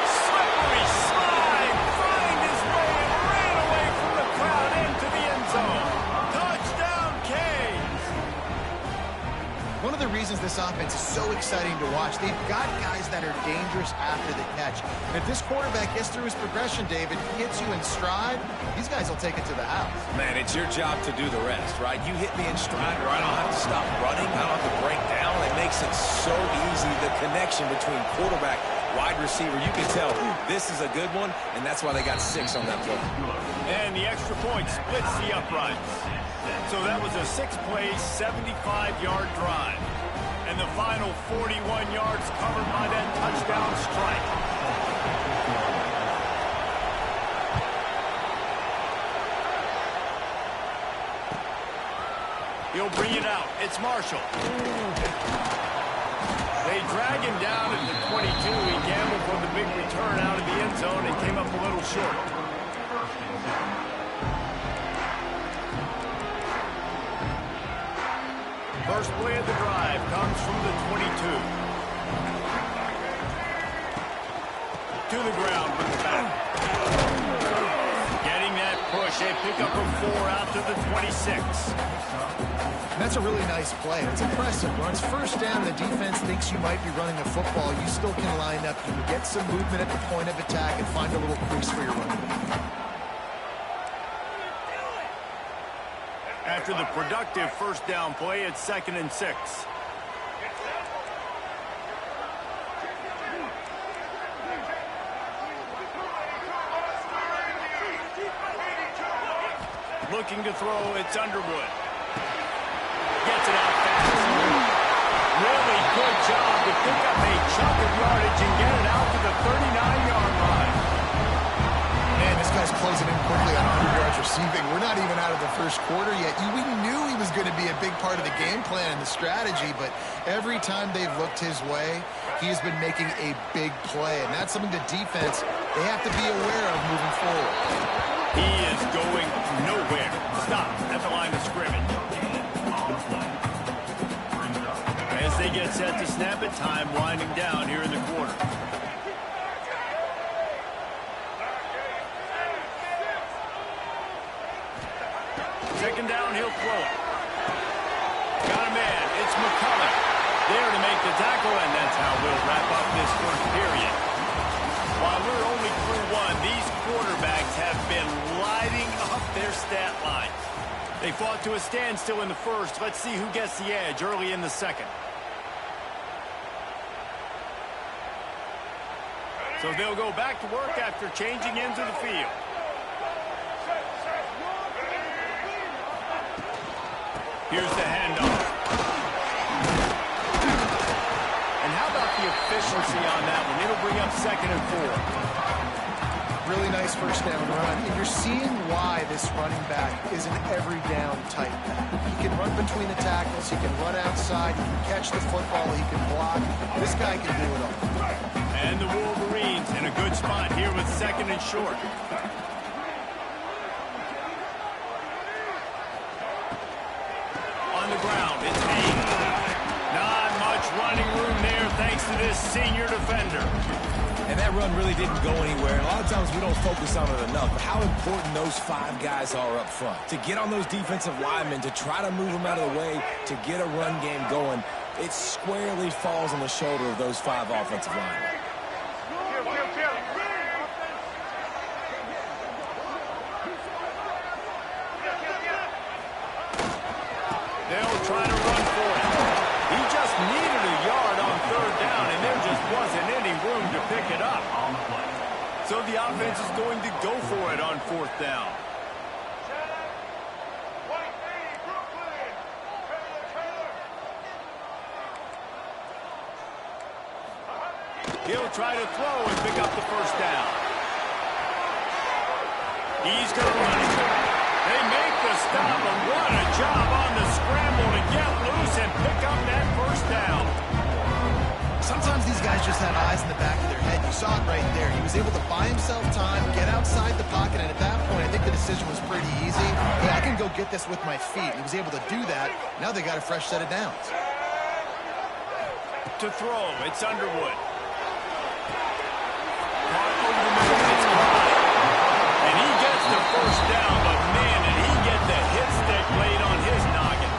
Speaker 1: Slippery slide. Find his way and ran away from the crowd into the end zone. Touchdown, Canes.
Speaker 2: One of the reasons this offense is so exciting to watch, they've got guys that are dangerous after the catch. And if this quarterback gets through his progression, David, gets you in stride, these guys will take it to the house.
Speaker 3: Man, it's your job to do the rest, right? You hit me in stride where I don't have to stop running, I don't have to break down. It makes it so easy, the connection between quarterback, wide receiver. You can tell this is a good one, and that's why they got 6 on that play.
Speaker 1: And the extra point splits the uprights. So that was a 6-play, 75-yard drive. And the final 41 yards covered by that touchdown strike. He'll bring it out. It's Marshall. They drag him down at the 22. He gambled for the big return out of the end zone and came up a little short. First play of the drive comes from the 22. to the ground with the back. Getting that push. A pickup of 4 out to the 26.
Speaker 2: That's a really nice play. It's impressive. When it's first down, the defense thinks you might be running the football. You still can line up. You can get some movement at the point of attack and find a little crease for your running back.
Speaker 1: After the productive first down play, it's 2nd and 6. Looking to throw, it's Underwood. Gets it out fast. Really good job to pick up a chunk of yardage and get it out to the 39-yard line.
Speaker 2: Man, this guy's closing in quickly on 100 yards receiving. We're not even out of the first quarter yet. We knew he was going to be a big part of the game plan and the strategy, but every time they've looked his way, he's been making a big play, and that's something the defense, they have to be aware of moving forward.
Speaker 1: He is going nowhere. Stop at the line of scrimmage. As they get set to snap it, time winding down here in the quarter. Second down, he'll throw it. Got a man. It's McCullough there to make the tackle, and that's how we'll wrap up this first period. While we're only through one, these quarterbacks have been lighting up their stat lines. They fought to a standstill in the first. Let's see who gets the edge early in the second. So they'll go back to work after changing into the field. Here's the handoff. And how about the efficiency on that one? It'll bring up 2nd and 4.
Speaker 2: Really nice first down run. And you're seeing why this running back is an every down type back. He can run between the tackles. He can run outside. He can catch the football. He can block. This guy can do it all.
Speaker 1: And the Wolverines in a good spot here with 2nd and short. On the ground, it's Hayes. Not much running room there thanks to this senior defender.
Speaker 3: And that run really didn't go anywhere. And a lot of times we don't focus on it enough. But how important those 5 guys are up front. To get on those defensive linemen, to try to move them out of the way, to get a run game going, it squarely falls on the shoulder of those 5 offensive linemen.
Speaker 1: They'll try to run for it. He just needed a yard on 3rd down, and there just wasn't any room to pick it up. So the offense is going to go for it on 4th down. He'll try to throw and pick up the first down. He's going to run it. They make the stop, and what a job on the scramble to get loose and pick up that first down.
Speaker 2: Sometimes these guys just have eyes in the back of their head. You saw it right there. He was able to buy himself time, get outside the pocket, and at that point, I think the decision was pretty easy. Hey, I can go get this with my feet. He was able to do that. Now they got a fresh set of downs.
Speaker 1: To throw, it's Underwood. Caught over the middle, it's Clyde. And he gets the first down, but man, did he get the hit stick laid on his noggin.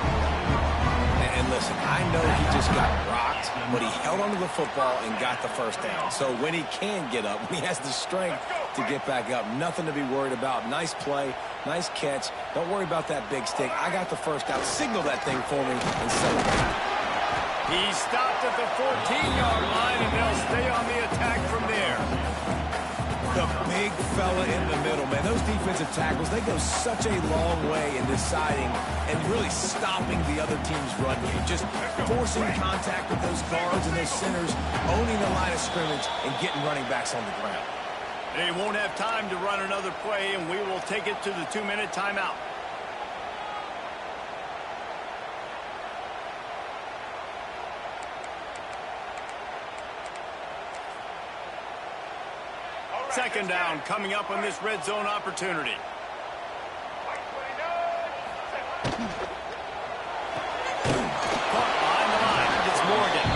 Speaker 3: And listen, I know he just got rocked, but he held onto the football and got the first down. So when he can get up, when he has the strength to get back up, nothing to be worried about. Nice play, nice catch. Don't worry about that big stick. I got the first down. Signal that thing for me and celebrate.
Speaker 1: He stopped at the 14-yard line, and they'll stay on the attack from there.
Speaker 3: The big fella in the middle, man. Those defensive tackles, they go such a long way in deciding and really stopping the other team's run game. Just forcing contact with those guards and those centers, owning the line of scrimmage, and getting running backs on the ground.
Speaker 1: They won't have time to run another play, and we will take it to the 2-minute timeout. Second down coming up on this red zone opportunity. Caught behind the line. It's Morgan.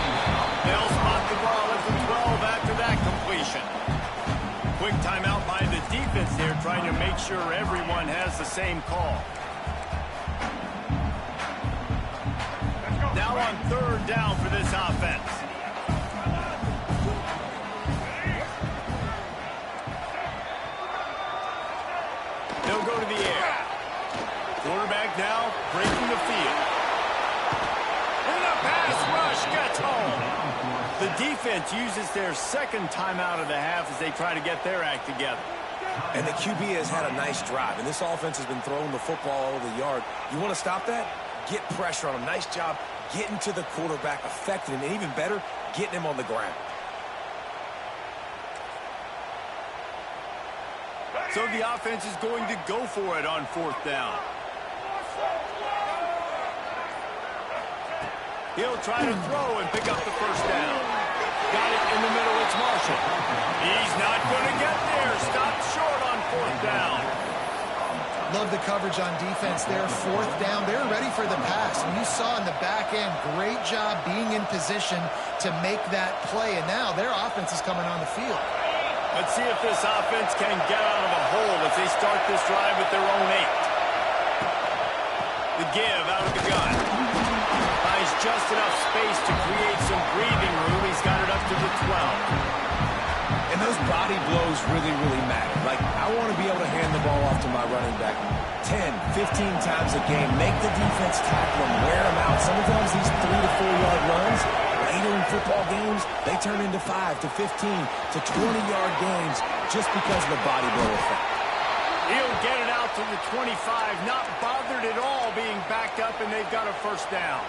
Speaker 1: They'll spot the ball at the 12 after that completion. quick timeout by the defense there, trying to make sure everyone has the same call. Now on third down for this offense. They'll go to the air. Quarterback now breaking the field. And the pass rush gets home. The defense uses their second timeout of the half as they try to get their act together.
Speaker 3: And the QB has had a nice drive, and this offense has been throwing the football all over the yard. You want to stop that? Get pressure on him. Nice job getting to the quarterback, affecting him, and even better, getting him on the ground.
Speaker 1: So the offense is going to go for it on fourth down. He'll try to throw and pick up the first down. Got it in the middle. It's Marshall. He's not going to get there. Stopped short on fourth down.
Speaker 2: Love the coverage on defense there. Fourth down. They're ready for the pass. And you saw in the back end, great job being in position to make that play. And now their offense is coming on the field.
Speaker 1: Let's see if this offense can get out of a hole as they start this drive at their own 8. The give out of the gun. Buys just enough space to create some breathing room. He's got it up to the 12.
Speaker 3: And those body blows really, really matter. Like, I want to be able to hand the ball off to my running back 10, 15 times a game. Make the defense tackle him, wear him out. Sometimes these 3 to 4 yard runs, later in football games, they turn into 5 to 15 to 20-yard games just because of the body blow effect.
Speaker 1: He'll get it out to the 25, not bothered at all being backed up, and they've got a first down.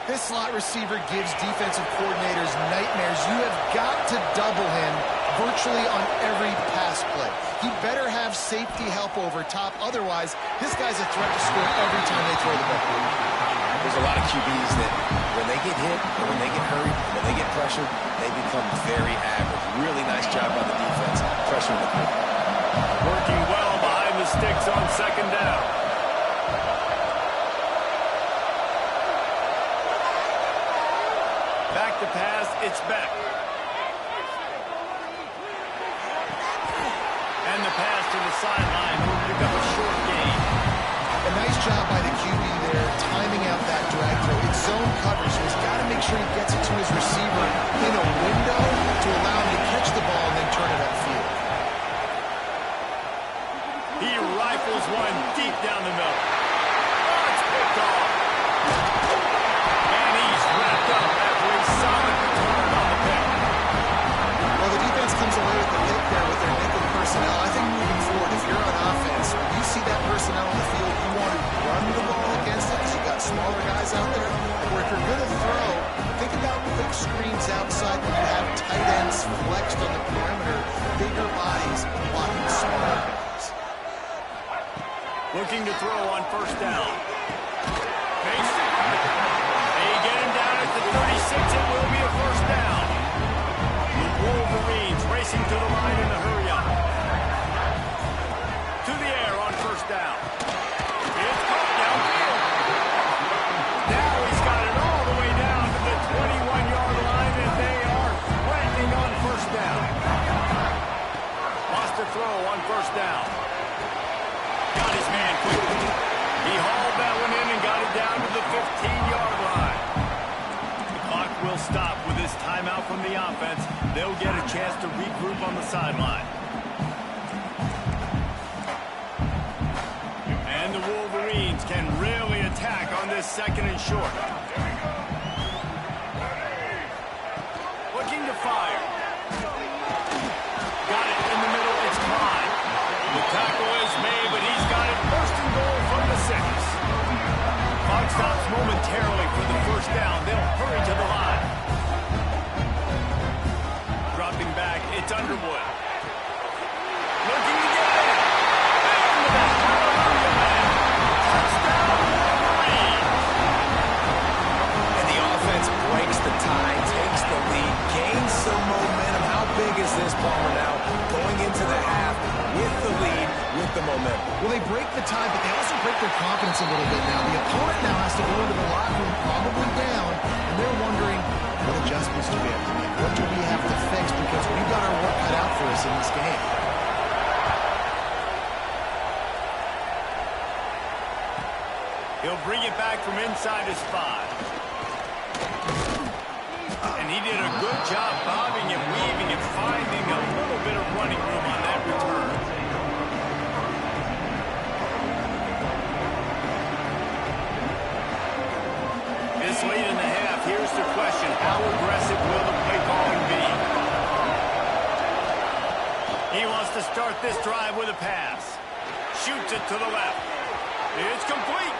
Speaker 2: This slot receiver gives defensive coordinators nightmares. You have got to double him virtually on every pass play. He better have safety help over top. Otherwise, this guy's a threat to score every time they throw the ball.
Speaker 3: There's a lot of QBs that when they get hit or when they get hurried, when they get pressured, they become very average. Really nice job by the defense pressuring the quarterback.
Speaker 1: Working well behind the sticks on second down. Back to pass, it's Beck. And the pass to the sideline will pick up a short gain.
Speaker 2: A nice job by the QB there, timing out that drag throw. It's zone coverage, so he's got to make sure he gets it to his receiver in a window to allow him to catch the ball and then turn it upfield.
Speaker 1: He rifles one deep down the middle. Oh, it's picked off. And he's wrapped up after a solid return on the pick.
Speaker 2: Well, the defense comes away with the pick there with their nickel personnel. I think moving forward, if you're on offense, when you see that personnel on the field, you want to run the ball against it because you've got smaller guys out there. Or if you're going to throw, think about quick screens outside when you have tight ends flexed on the perimeter, bigger bodies blocking smaller guys.
Speaker 1: Looking to throw on first down. Fakes it. They get him down at the 36. It will be a first down. The Wolverines racing to the line in a hurry up. To the air on first down. It's caught downfield. Now he's got it all the way down to the 21-yard line, and they are threatening on first down. Lost a throw on first down. Got his man quickly. He hauled that one in and got it down to the 15-yard line. The clock will stop with this timeout from the offense. They'll get a chance to regroup on the sideline. And the Wolverines can really attack on this second and short. Looking to fire. Got it in the middle. It's Klein. The tackle is made, but he's got it first and goal from the 6. Clock stops momentarily for the first down. They'll hurry to the line. Dropping back, it's Underwood. Looking to get it. And the hallelujah man. Touchdown, Wolverines.
Speaker 3: And the offense breaks the tie, takes the lead, gains some momentum. How big is this, Palmer, now? Going into the half with the lead, with the momentum.
Speaker 2: Well, they break the tie, but they also break their confidence a little bit now. The opponent now has to go into the locker room probably down, and they're wondering, what adjustments do we have to make? What do we have to fix? Because we've got our work cut out for us in this game.
Speaker 1: He'll bring it back from inside his 5. And he did a good job bobbing and weaving and finding a little bit of running room on that return. This late in the half, here's the question: how aggressive will the play calling be? He wants to start this drive with a pass. Shoots it to the left. It's complete.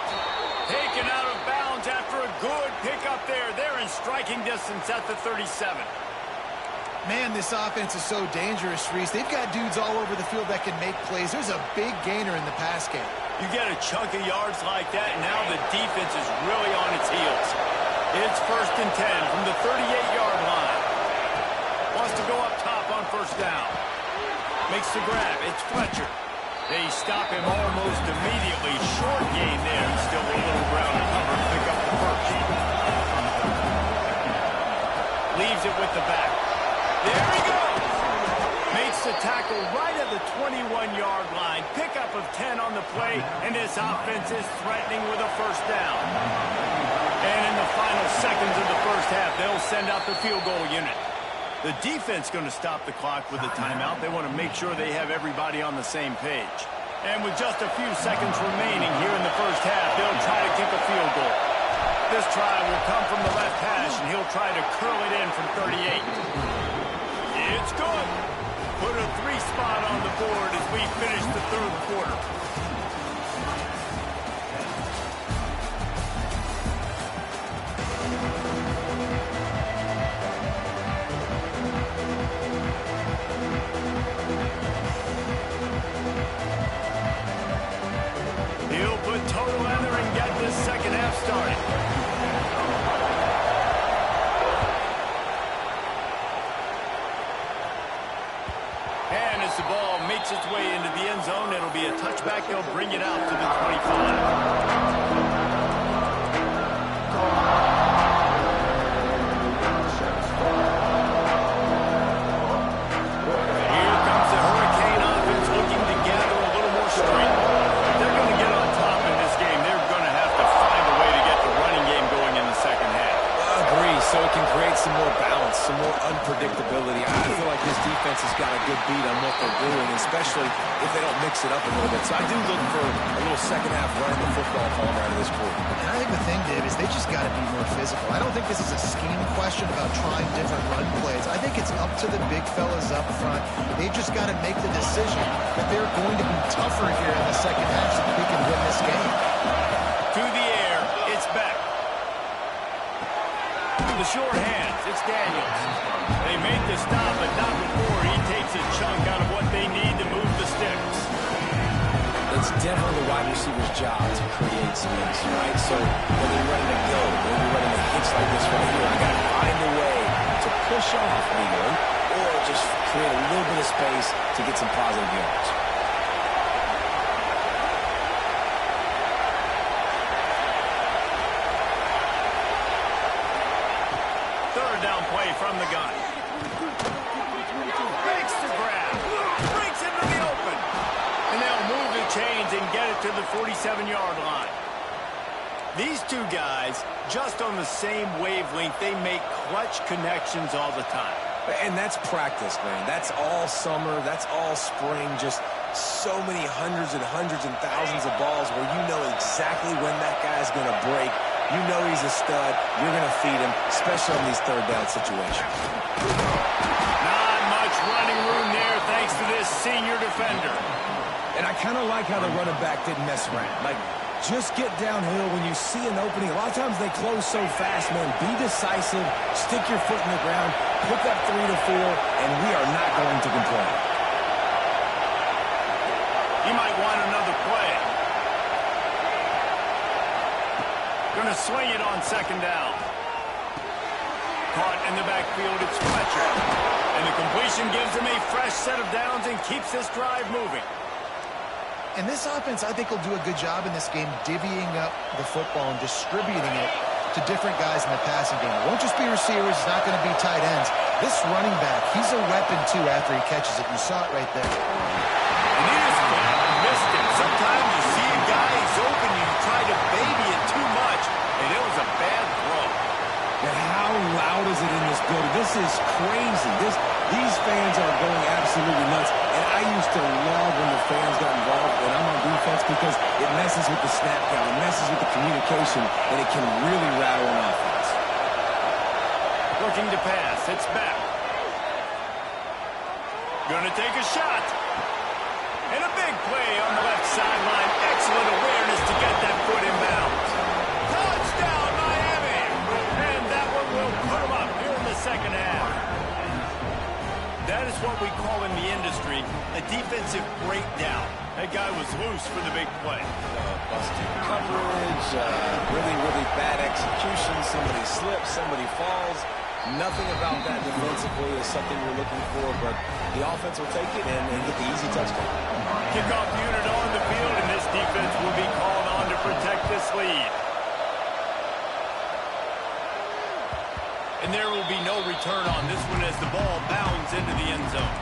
Speaker 1: Taken out of bounds after a good pickup there. They're in striking distance at the 37.
Speaker 2: Man, this offense is so dangerous, Reese. They've got dudes all over the field that can make plays. There's a big gainer in the pass game.
Speaker 1: You get a chunk of yards like that, and now the defense is really on its heels. It's 1st and 10 from the 38-yard line. Wants to go up top on 1st down. Makes the grab. It's Fletcher. They stop him almost immediately. Short gain there. Still a little ground to cover to pick up the 1st. Leaves it with the back. There he goes. Makes the tackle right at the 21-yard line. Pickup of 10 on the play, and this offense is threatening with a 1st down. And in the final seconds of the 1st half, they'll send out the field goal unit. The defense going to stop the clock with a timeout. They want to make sure they have everybody on the same page. And with just a few seconds remaining here in the 1st half, they'll try to kick a field goal. This try will come from the left hash, and he'll try to curl it in from 38. It's good. Put a 3 spot on the board as we finish the 3rd quarter. He'll put total leather and get this 2nd half started. And as the ball makes its way into the end zone, it'll be a touchback. They'll bring it out to the 25.
Speaker 3: So it can create some more balance, some more unpredictability. I feel like this defense has got a good beat on what they're doing, especially if they don't mix it up a little bit. So I do look for a little 2nd half running the football home out of this quarter.
Speaker 2: And I think the thing, Dave, is they just got to be more physical. I don't think this is a scheme question about trying different run plays. I think it's up to the big fellas up front. They've just got to make the decision that they're going to be tougher here in the 2nd half so that we can win this game.
Speaker 1: To the air, it's Beck. The short hands, it's Daniels. They make the stop, but not before he takes a chunk out of what they need to move the sticks.
Speaker 3: It's definitely the wide receiver's job to create space, right? So whether you're ready to go, whether you're ready to hits like this right here, I got to find a way to push off legally or just create a little bit of space to get some positive yards.
Speaker 1: From the gun. Makes the grab. Breaks into the open. And they'll move the chains and get it to the 47-yard line. These two guys, just on the same wavelength, they make clutch connections all the time.
Speaker 3: And that's practice, man. That's all summer. That's all spring. Just so many hundreds and thousands of balls where you know exactly when that guy's going to break. You know he's a stud. You're going to feed him, especially on these 3rd down situations.
Speaker 1: Not much running room there thanks to this senior defender.
Speaker 3: And I kind of like how the running back didn't mess around. Like, just get downhill when you see an opening. A lot of times they close so fast, man. Be decisive. Stick your foot in the ground. Pick up 3 to 4, and we are not going to complain.
Speaker 1: You might want another play. Going to swing it on 2nd down. Caught in the backfield, it's Fletcher. And the completion gives him a fresh set of downs and keeps this drive moving.
Speaker 2: And this offense, I think, will do a good job in this game divvying up the football and distributing it to different guys in the passing game. It won't just be receivers. It's not going to be tight ends. This running back, he's a weapon, too, after he catches it. You saw it right there.
Speaker 1: And he just missed it. Sometimes you see a guy, he's open, you try to baby it too much, and it was a bad throw.
Speaker 3: And how loud is it in this building? This is crazy. These fans are going absolutely nuts. And I used to love when the fans got involved when I'm on defense because it messes with the snap count, it messes with the communication, and it can really rattle an offense.
Speaker 1: Looking to pass. It's back. Gonna take a shot. And a big play on the left sideline. Excellent awareness to get that foot in bounds. Touchdown, Miami! And that one will put them up here in the second half. That is what we call in the industry a defensive breakdown. That guy was loose for the big play.
Speaker 3: Busted coverage, really, really bad execution. Somebody slips, somebody falls. Nothing about that defensively is something we're looking for, but the offense will take it and get the easy touchdown.
Speaker 1: Kickoff unit on the field, and this defense will be called on to protect this lead. And there will be no return on this one as the ball bounds into the end zone.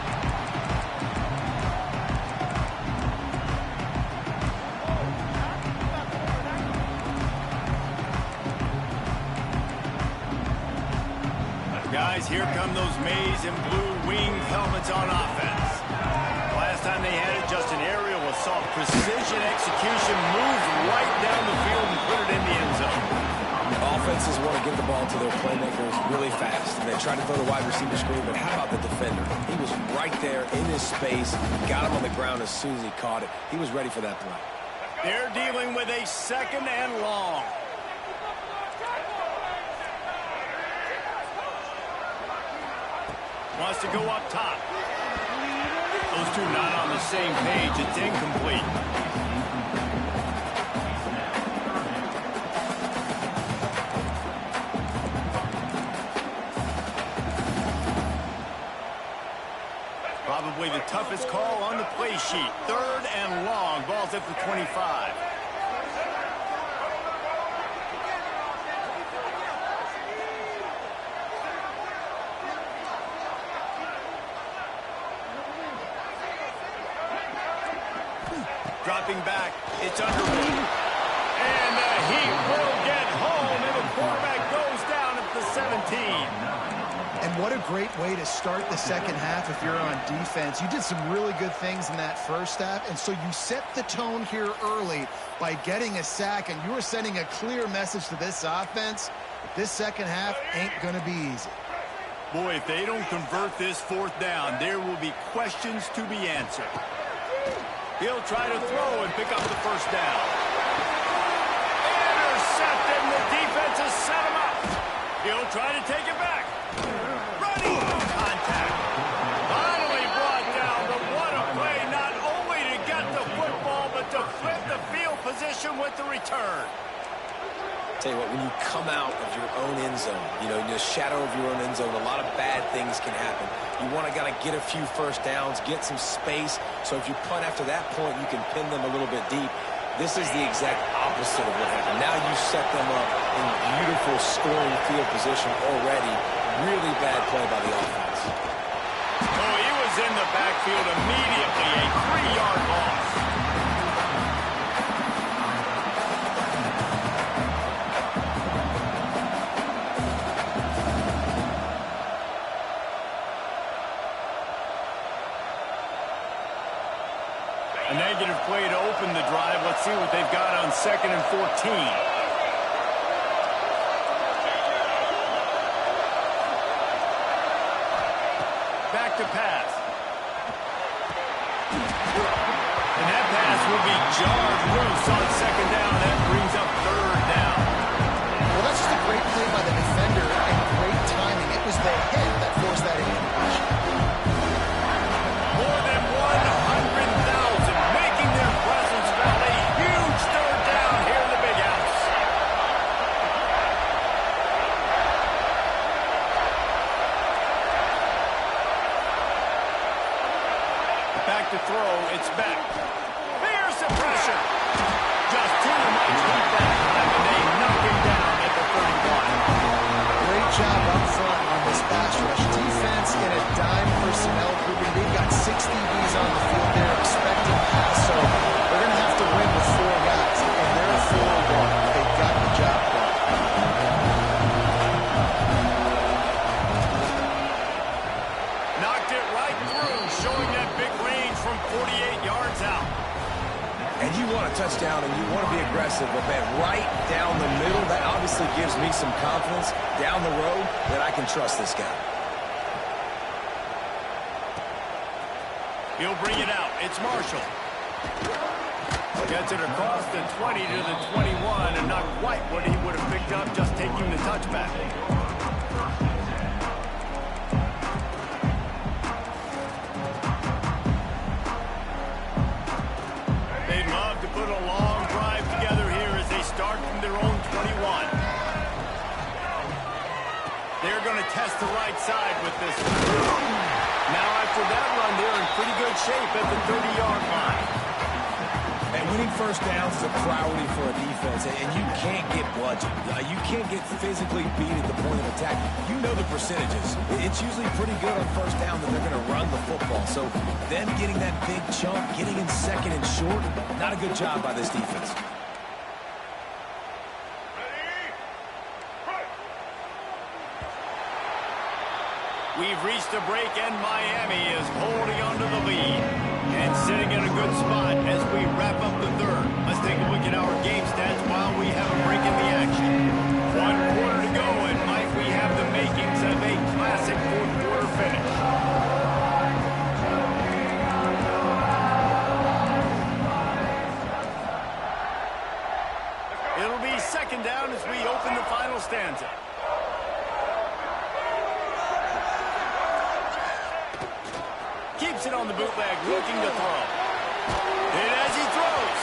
Speaker 1: Guys, here come those maize and blue winged helmets on offense. Last time they had it, just an aerial assault. Precision execution, moves right down the field and put it in the end zone.
Speaker 3: Offenses want to get the ball to their playmakers really fast. And they try to throw the wide receiver screen, but how about the defender? He was right there in his space, got him on the ground as soon as he caught it. He was ready for that play.
Speaker 1: They're dealing with a second and long. Wants to go up top. Those two not on the same page. It's incomplete. Probably the toughest call on the play sheet. Third and long. Ball's at the 25. Dropping back, it's Underwood. And he will get home, and the quarterback goes down at the 17.
Speaker 2: And what a great way to start the second half if you're on defense. You did some really good things in that first half, and so you set the tone here early by getting a sack, and you were sending a clear message to this offense. This second half ain't going to be easy.
Speaker 1: Boy, if they don't convert this fourth down, there will be questions to be answered. He'll try to throw and pick up the first down. Intercepted, and the defense has set him up. He'll try to take it back. Running contact. Finally brought down, but what a play, not only to get the football, but to flip the field position with the return.
Speaker 3: Tell you what, when you come out of your own end zone, in the shadow of your own end zone, a lot of bad things can happen. You want to get a few first downs, get some space, so if you punt after that point, you can pin them a little bit deep. This is the exact opposite of what happened. Now you set them up in beautiful scoring field position already. Really bad play by the offense.
Speaker 1: Oh, he was in the backfield immediately, a 3-yard loss. A negative play to open the drive. Let's see what they've got on 2nd and 14. Back to pass. And that pass will be jarred loose on 2nd down. That brings up 3rd down.
Speaker 2: Well, that's just a great play by the defender and great timing. It was the hit that forced that incompletion.
Speaker 1: More than 100,000 making their presence felt. A huge 3rd down here in the big house. Back to throw, it's back. Here's the pressure. Just 2 might keep that time, and they knock him down at the 31.
Speaker 2: Great job up front on this pass rush. Defense they've got 6 DBs on the field there expecting pass, so they're going to have to win with 4 guys, and they're 4-1. They've got the job done.
Speaker 1: Knocked it right through, showing that big range from 48 yards out.
Speaker 3: And you want a touchdown and you want to be aggressive, but man, right down the middle, that obviously gives me some confidence down the road that I can trust this guy.
Speaker 1: He'll bring it out. It's Marshall. Gets it across the 20 to the 21, and not quite what he would have picked up just taking the touchback. They'd love to put a long drive together here as they start from their own 21. They're going to test the right side with this one. Now after that run, they're in pretty good shape at the 30-yard line.
Speaker 3: And winning first downs is a priority for a defense, and you can't get bludgeoned. You can't get physically beat at the point of attack. You know the percentages. It's usually pretty good on first down that they're going to run the football. So them getting that big chunk, getting in second and short, not a good job by this defense.
Speaker 1: We've reached a break, and Miami is holding on to the lead and sitting in a good spot as we wrap up the third. Let's take a look at our game stats while we have a break in the action. 1 quarter to go, and might we have the makings of a classic fourth-quarter finish. It'll be second down as we open the final stanza. Keeps it on the bootleg, looking to throw. And as he throws,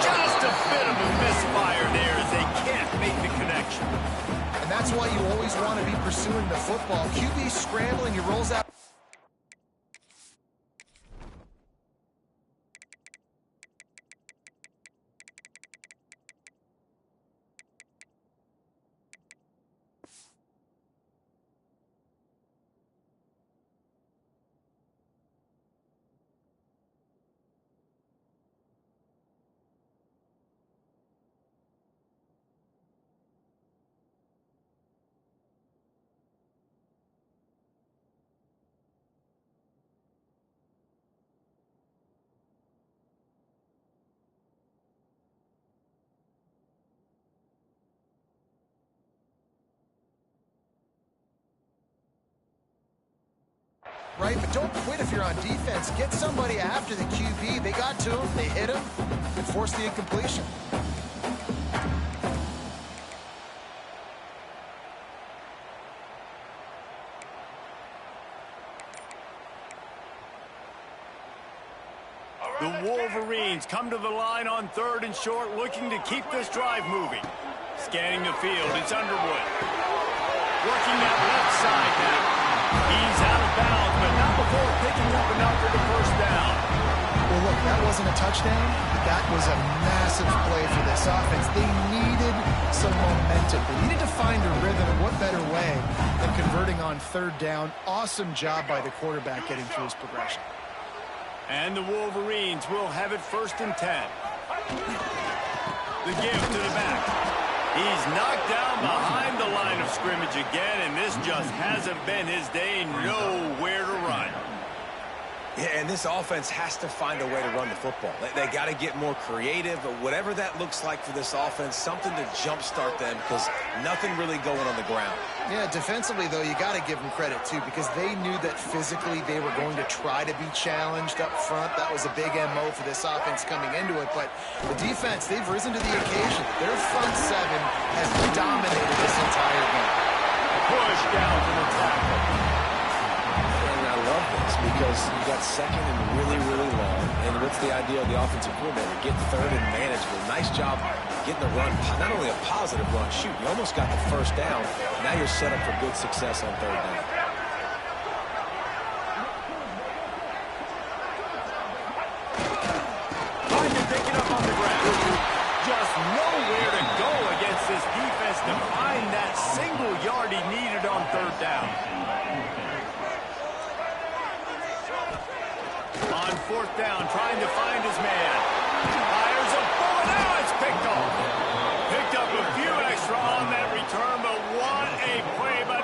Speaker 1: just a bit of a misfire there as they can't make the connection.
Speaker 2: And that's why you always want to be pursuing the football. QB scrambling, he rolls out. Right, but don't quit if you're on defense. Get somebody after the QB. They got to him, they hit him, and forced the incompletion.
Speaker 1: The Wolverines come to the line on 3rd and short, looking to keep this drive moving. Scanning the field, it's Underwood. Working that left side now. He's out of bounds, but not before picking up enough for the first down.
Speaker 2: Well, look, that wasn't a touchdown, but that was a massive play for this offense. They needed some momentum. They needed to find a rhythm, and what better way than converting on 3rd down. Awesome job by the quarterback getting through his progression.
Speaker 1: And the Wolverines will have it 1st and 10. The give to the back. He's knocked down behind the line of scrimmage again, and this just hasn't been his day. Nowhere to run.
Speaker 3: Yeah, and this offense has to find a way to run the football. They got to get more creative, but whatever that looks like for this offense, something to jumpstart them because nothing really going on the ground.
Speaker 2: Yeah, defensively, though, you got to give them credit, too, because they knew that physically they were going to try to be challenged up front. That was a big MO for this offense coming into it, but the defense, they've risen to the occasion. Their front 7 has dominated this entire game.
Speaker 1: Push down to the tackle.
Speaker 3: And I love this because you got 2nd and really, really long. And what's the idea of the offensive coordinator? Get 3rd and manageable. Nice job getting the run. Not only a positive run, shoot, you almost got the first down. Now you're set up for good success on 3rd down.
Speaker 1: Trying to pick it up on the ground. Just nowhere to go against this defense to find that single yard he needed on 3rd down. fourth down, trying to find his man. Fires a bullet. Now it's picked off. Picked up a few extra on that return, but what a play by...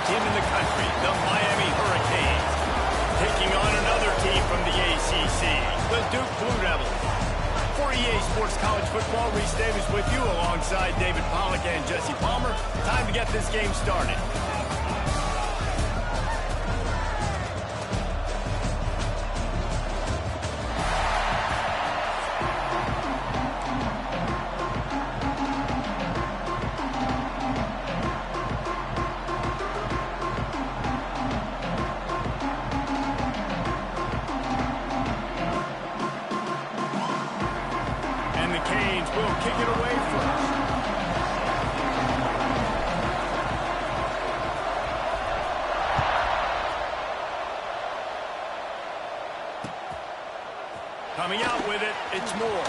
Speaker 1: Team in the country, the Miami Hurricanes, taking on another team from the ACC, the Duke Blue Devils. For EA Sports College Football, Reese Davis with you alongside David Pollack and Jesse Palmer. Time to get this game started. Will kick it away first. Coming out with it, it's Moore.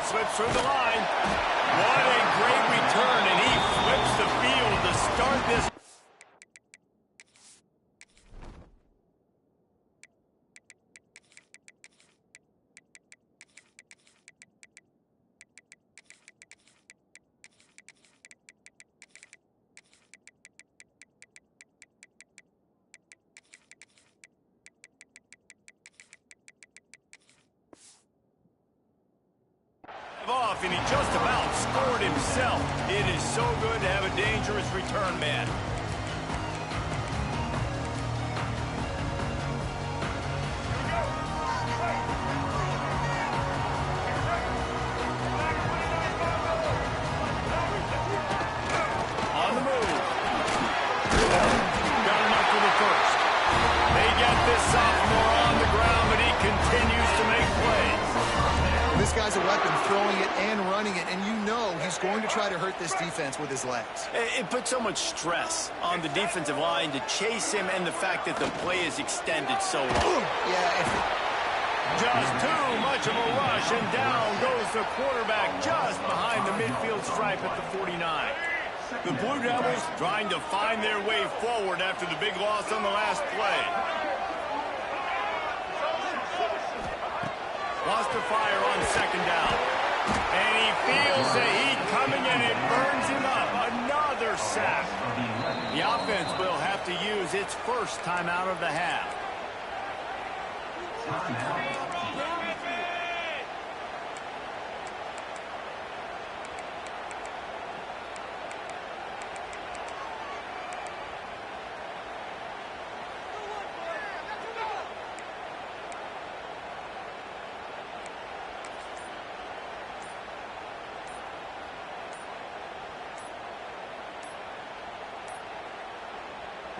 Speaker 1: Slips through the line. What a great return, and he flips the field to start this. Off, and he just about scored himself. It is so good to have a dangerous return man. On the move. Got enough for the first. They get this sophomore on the ground, but he continues to make plays.
Speaker 2: This guy's a weapon, throwing it and running it, and you know he's going to try to hurt this defense with his legs.
Speaker 1: It puts so much stress on the defensive line to chase him, and the fact that the play is extended so long. Just too much of a rush, and down goes the quarterback just behind the midfield stripe at the 49. The Blue Devils trying to find their way forward after the big loss on the last play. Lost the fire on second down. And he feels the heat coming, and it burns him up. Another sack. The offense will have to use its first timeout of the half.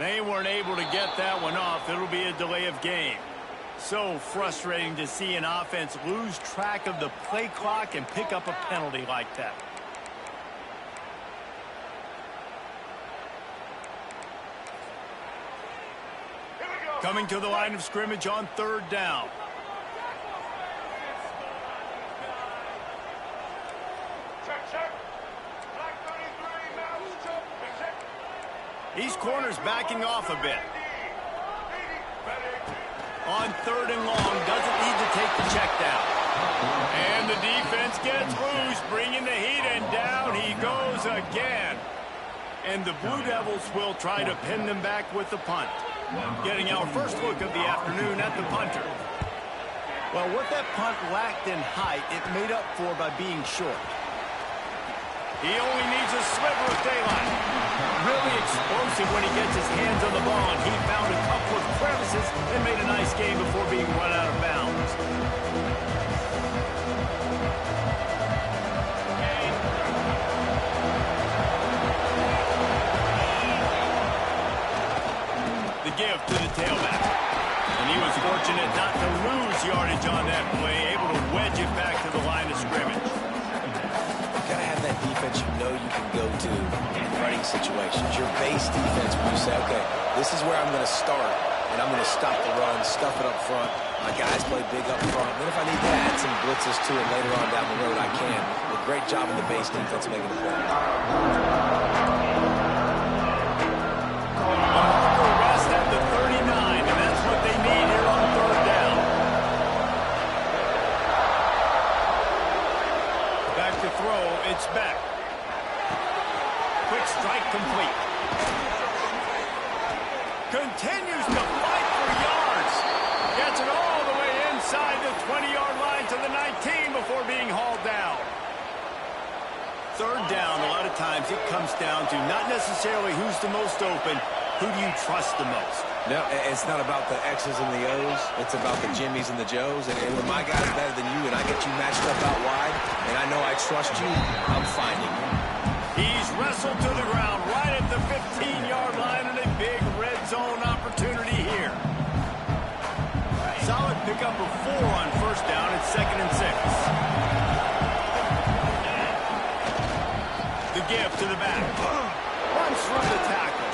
Speaker 1: They weren't able to get that one off. It'll be a delay of game. So frustrating to see an offense lose track of the play clock and pick up a penalty like that. Coming to the line of scrimmage on 3rd down. These corners backing off a bit. On 3rd and long, doesn't need to take the check down. And the defense gets loose, bringing the heat, and down he goes again. And the Blue Devils will try to pin them back with the punt. Getting our first look of the afternoon at the punter. Well, what that punt lacked in height, it made up for by being short. He only needs a sliver of daylight. Really explosive when he gets his hands on the ball, and he found a couple of crevices and made a nice game before being run out of bounds. The give to the tailback. And he was fortunate not to lose yardage on that play, able to wedge it back to the line of scrimmage.
Speaker 3: Gotta have that defense you know you can go to in running situations. Your base defense where you say, okay, this is where I'm going to start, and I'm going to stop the run, stuff it up front. My guys play big up front. Then if I need to add some blitzes to it later on down the road, I can. A great job in the base defense making the play.
Speaker 1: At the 39, and that's what they need here on 3rd down. Back to throw, it's back. Quick strike complete. Continues to fight for yards. Gets it all the way inside the 20-yard line to the 19 before being hauled down. 3rd down, a lot of times it comes down to not necessarily who's the most open. Who do you trust the most?
Speaker 3: No, it's not about the X's and the O's. It's about the Jimmies and the Joes. And when my guy's better than you and I get you matched up out wide, and I know I trust you, I'm finding you.
Speaker 1: He's wrestled to the ground right at the 15-yard line, and a big red zone opportunity here. Solid pickup of 4 on 1st down. It's 2nd and 6. The give to the back. Runs through the tackle.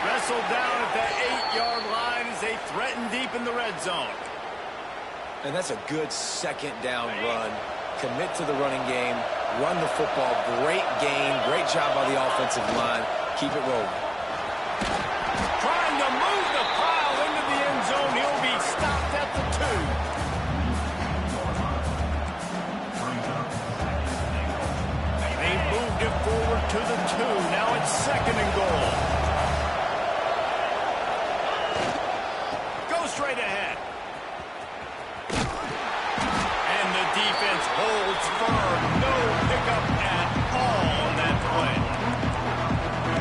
Speaker 1: Wrestled down at the 8-yard line as they threaten deep in the red zone.
Speaker 3: And that's a good 2nd down run. Commit to the running game. Run the football. Great game. Great job by the offensive line. Keep it rolling.
Speaker 1: Trying to move the pile into the end zone. He'll be stopped at the 2. They moved it forward to the 2. Now it's 2nd and goal. Straight ahead. And the defense holds firm. No pickup at all on that play.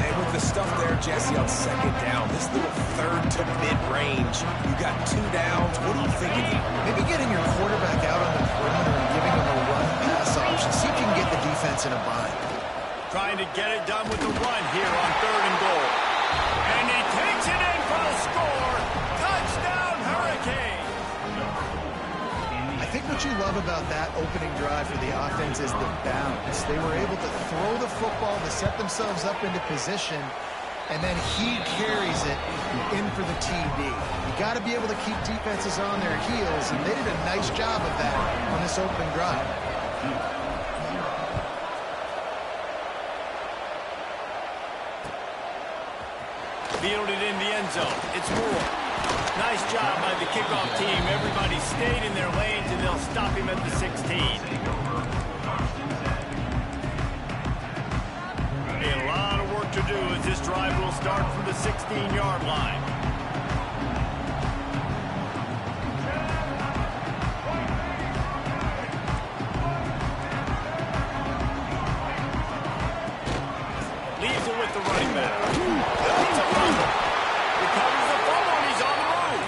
Speaker 3: And with the stuff there, Jesse, on 2nd down, this little 3rd to mid-range, you got 2 downs. What are you thinking here?
Speaker 2: Maybe getting your quarterback out on the perimeter and giving him a run-pass option. See if you can get the defense in a bind.
Speaker 1: Trying to get it done with the run here on 3rd and goal. And he takes it in for the score. Touchdown, Hurricane!
Speaker 2: I think what you love about that opening drive for the offense is the balance. They were able to throw the football to set themselves up into position, and then he carries it in for the TD. You got to be able to keep defenses on their heels, and they did a nice job of that on this opening drive.
Speaker 1: Fielded in the end zone. It's Moore. Nice job by the kickoff team. Everybody stayed in their lanes, and they'll stop him at the 16. A lot of work to do as this drive will start from the 16-yard line. Leaves it with the running back. It's a fumble. Recovers the fumble, and he's on the move.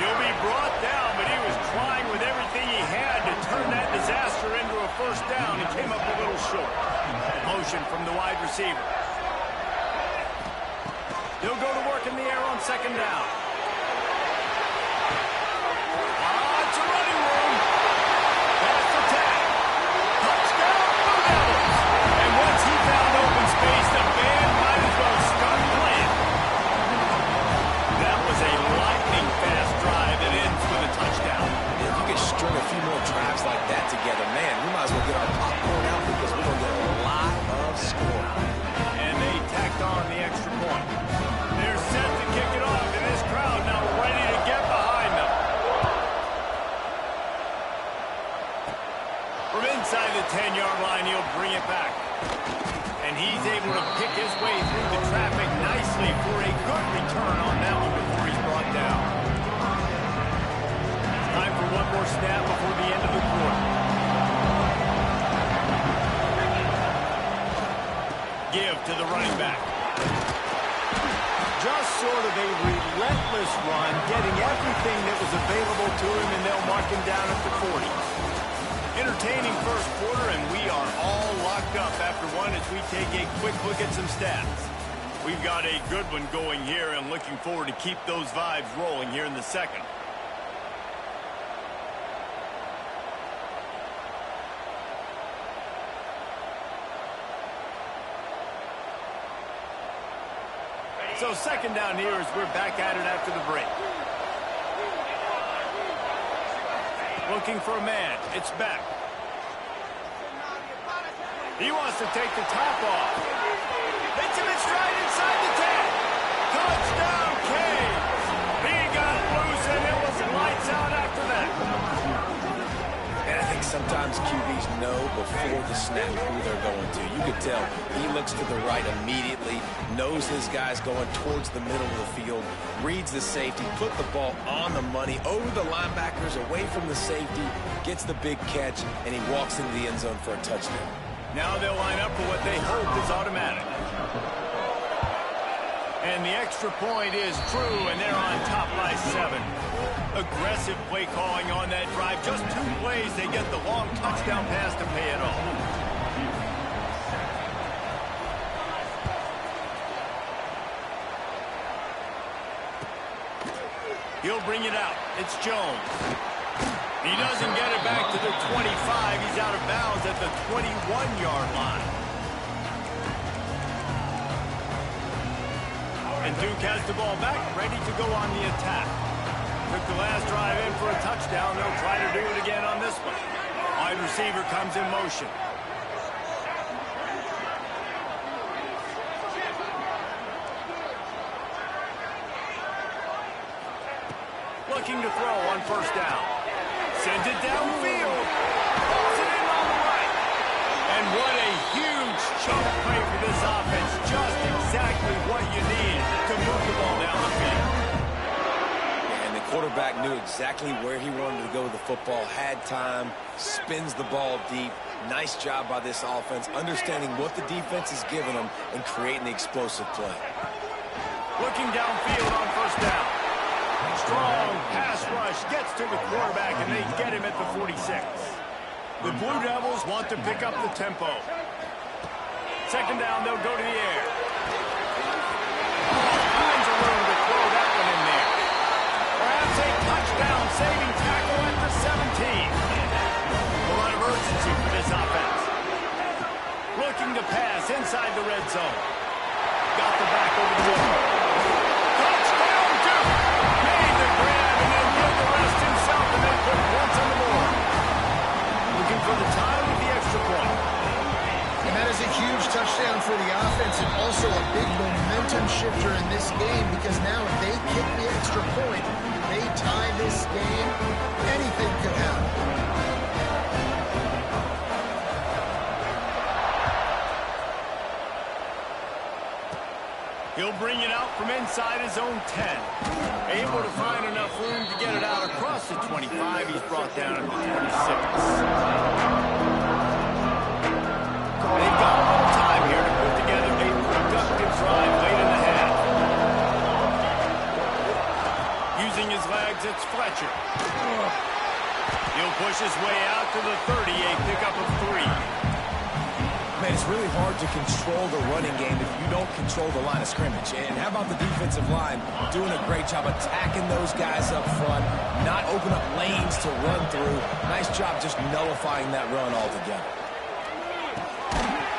Speaker 1: He'll be brought down, but he was trying with everything he had to turn that disaster into a 1st down. He came up a little short. Motion from the wide receiver. They'll go to work in the air on second down. It's a running room. That's the tag. Touchdown, Blue Devils. And once he found open space, the band might as well start playing. That was a lightning-fast drive that ends with a touchdown.
Speaker 3: If you could string a few more drives like that together, man, we might as well get our popcorn out because we're going to get a lot of scoring.
Speaker 1: And they tacked on the extra point. They're set to kick it off, and this crowd now ready to get behind them. From inside the 10-yard line, he'll bring it back. And he's able to pick his way through the traffic nicely for a good return on that one before he's brought down. Time for one more snap before the end of the quarter. Give to the running back. Just sort of a relentless run, getting everything that was available to him, and they'll mark him down at the 40. Entertaining first quarter, and we are all locked up after one as we take a quick look at some stats. We've got a good one going here, and looking forward to keep those vibes rolling here in the second. So second down here as we're back at it after the break. Looking for a man. It's back. He wants to take the top off. Hits him in stride inside the 10. Touchdown, Canes. He got loose, and it was lights out after that.
Speaker 3: And I think sometimes QBs know before the snap who they're going to. You could tell he looks to the right immediately, knows his guy's going towards the middle of the field, reads the safety, put the ball on the money, over the linebackers, away from the safety, gets the big catch, and he walks into the end zone for a touchdown.
Speaker 1: Now they'll line up for what they hope is automatic. And the extra point is true, and they're on top by 7. Aggressive play calling on that drive. Just 2 plays, they get the long touchdown pass to pay it off. He'll bring it out. It's Jones. He doesn't get it back to the 25. He's out of bounds at the 21-yard line. And Duke has the ball back, ready to go on the attack. Took the last drive in for a touchdown. They'll try to do it again on this one. Wide receiver comes in motion. Looking to throw on first down. Sends it downfield. Pulls it in on the right. And what a huge chunk play for this offense. Just exactly what you need to move the ball down the field.
Speaker 3: And the quarterback knew exactly where he wanted to go with the football, had time, spins the ball deep. Nice job by this offense, understanding what the defense is giving them and creating the explosive play.
Speaker 1: Looking downfield on first down. Strong pass rush gets to the quarterback, and they get him at the 46. The Blue Devils want to pick up the tempo. Second down, they'll go to the air. All kinds of room to throw that one in there. Perhaps a touchdown-saving tackle at the 17. A lot of urgency for this offense. Looking to pass inside the red zone. Got the back over the middle. Touchdown, Duke! Made the grab and then did the rest himself, and then put points on the board. Looking for the tie with the extra point.
Speaker 2: And that is a huge touchdown for the offense and also a big momentum shifter in this game because now if they kick the extra point, they tie this game, anything could happen.
Speaker 1: He'll bring it out from inside his own 10. Able to find enough room to get it out across the 25. He's brought down at the 26. They've got a little time here to put together a productive drive late in the half. Using his legs, it's Fletcher. He'll push his way out to the 30, a pickup of 3.
Speaker 3: Man, it's really hard to control the running game if you don't control the line of scrimmage. And how about the defensive line doing a great job attacking those guys up front, not open up lanes to run through. Nice job just nullifying that run altogether.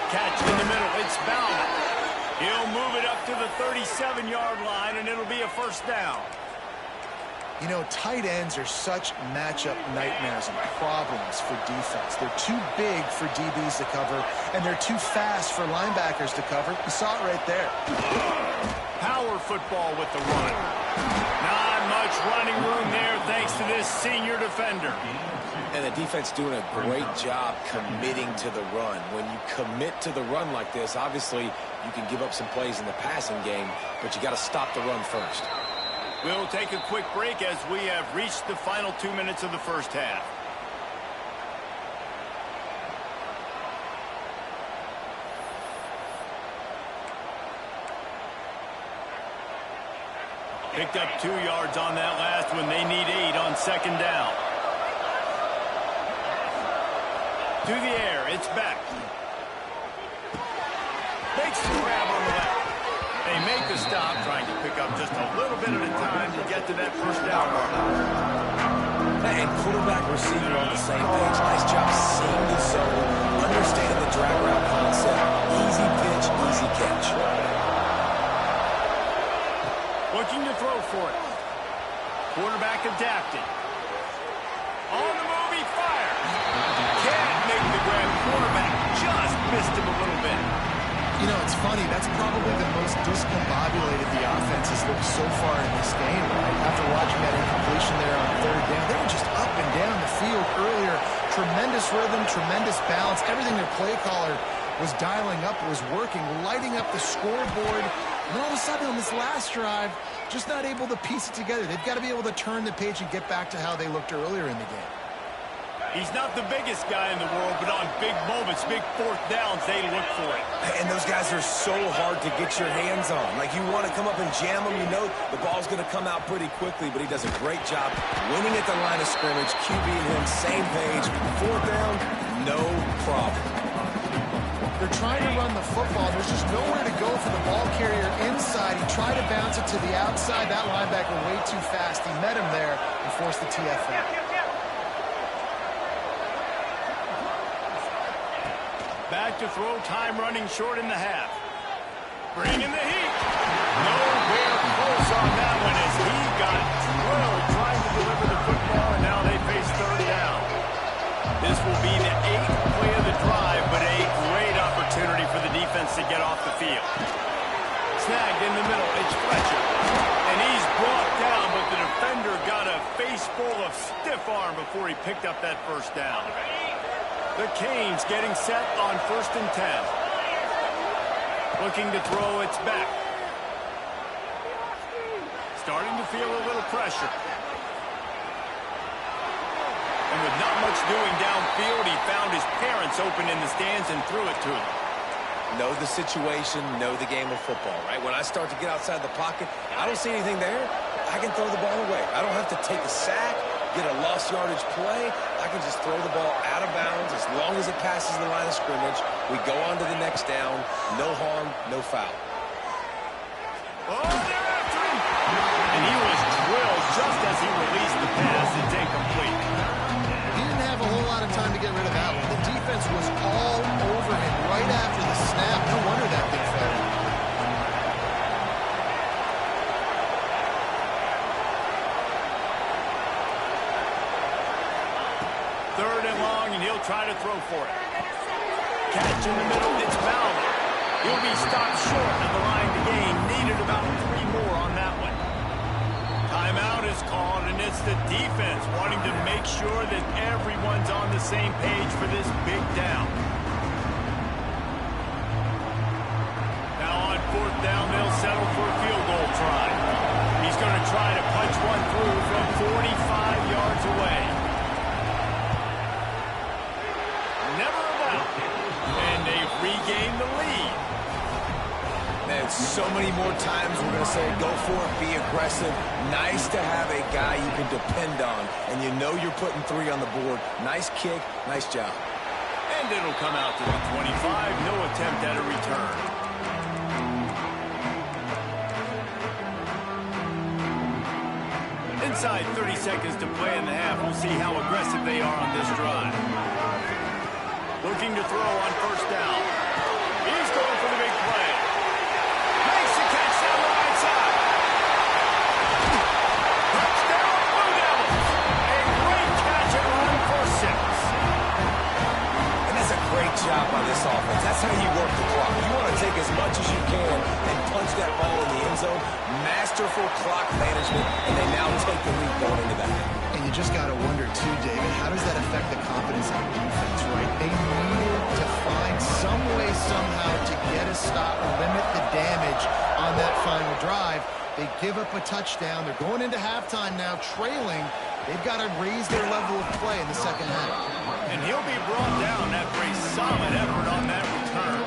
Speaker 1: Catch in the middle. It's Bauman. He'll move it up to the 37-yard line, and it'll be a first down.
Speaker 2: You know, tight ends are such matchup nightmares and problems for defense. They're too big for DBs to cover, and they're too fast for linebackers to cover. You saw it right there.
Speaker 1: Power football with the run. Not much running room there thanks to this senior defender.
Speaker 3: And the defense doing a great job committing to the run. When you commit to the run like this, obviously you can give up some plays in the passing game, but you got to stop the run first.
Speaker 1: We'll take a quick break as we have reached the final 2 minutes of the first half. Picked up 2 yards on that last one. They need 8 on second down. To the air, it's back. Makes the grab on the left. They make the stop, trying to pick up just a little bit at a time to get to that first down mark.
Speaker 3: And quarterback receiver on the same page. Nice job seeing the zone, understanding the drag route concept. Easy pitch, easy catch.
Speaker 1: Looking to throw for it. Quarterback adapting. On the move, he fires. Can't make the grab. Quarterback just missed him a little bit.
Speaker 2: You know, it's funny. That's probably the most discombobulated the offense has looked so far in this game, right? After watching that incompletion there on third down, they were just up and down the field earlier. Tremendous rhythm, tremendous balance. Everything their play caller was dialing up was working, lighting up the scoreboard. And all of a sudden on this last drive, just not able to piece it together. They've got to be able to turn the page and get back to how they looked earlier in the game.
Speaker 1: He's not the biggest guy in the world, but on big moments, big fourth downs, they look for it.
Speaker 3: And those guys are so hard to get your hands on. Like, you want to come up and jam them. You know the ball's going to come out pretty quickly, but he does a great job winning at the line of scrimmage, QB and him, same page. Fourth down, no problem.
Speaker 2: They're trying to run the football. There's just nowhere to go for the ball carrier inside. He tried to bounce it to the outside. That linebacker way too fast. He met him there and forced the TFL.
Speaker 1: Back to throw, time running short in the half. Bringing the heat. Nowhere close on that one as he got drilled trying to deliver the football, and now they face third down. This will be the 8th play of the drive, but a great opportunity for the defense to get off the field. Snagged in the middle, it's Fletcher. And he's brought down, but the defender got a face full of stiff arm before he picked up that first down. The Canes getting set on 1st and 10. Looking to throw, it's back. Starting to feel a little pressure. And with not much doing downfield, he found his parents open in the stands and threw it to them.
Speaker 3: Know the situation, know the game of football, right? When I start to get outside the pocket, I don't see anything there. I can throw the ball away. I don't have to take a sack, get a lost yardage play. I can just throw the ball out of bounds as long as it passes the line of scrimmage. We go on to the next down. No harm, no foul.
Speaker 1: Oh, they're after him! And he was drilled just as he released the pass. It's incomplete.
Speaker 2: He didn't have a whole lot of time to get rid of that one. The defense was all over him right after the snap. No wonder that thing fell.
Speaker 1: Third and long, and he'll try to throw for it. Catch in the middle, it's Bauman. He'll be stopped short of the line to gain. Needed about 3 more on that one. Timeout is called, and it's the defense wanting to make sure that everyone's on the same page for this big down. Now on 4th down, they'll settle for a field goal try. He's going to try to punch one through from 45 yards away. Never about. And they've regained the lead.
Speaker 3: Man, so many more times we're going to say go for it, be aggressive. Nice to have a guy you can depend on, and you know you're putting 3 on the board. Nice kick, nice job.
Speaker 1: And it'll come out to the 25. No attempt at a return. Inside 30 seconds to play in the half. We'll see how aggressive they are on this drive. Looking to throw on first down. He's going for the big play. Makes the catch down the right side. Touchdown, Blue Devils. A great catch and run for 6.
Speaker 3: And that's a great job by this offense. That's how you work the clock. You want to take as much as you can and punch that ball in the end zone. Masterful clock management, and they now take the lead going into that.
Speaker 2: And you just got to wonder, too, David, how does that affect the confidence of the defense, right? They needed to find some way, somehow, to get a stop or limit the damage on that final drive. They give up a touchdown. They're going into halftime now, trailing. They've got to raise their level of play in the second half.
Speaker 1: And he'll be brought down after a solid effort on that return.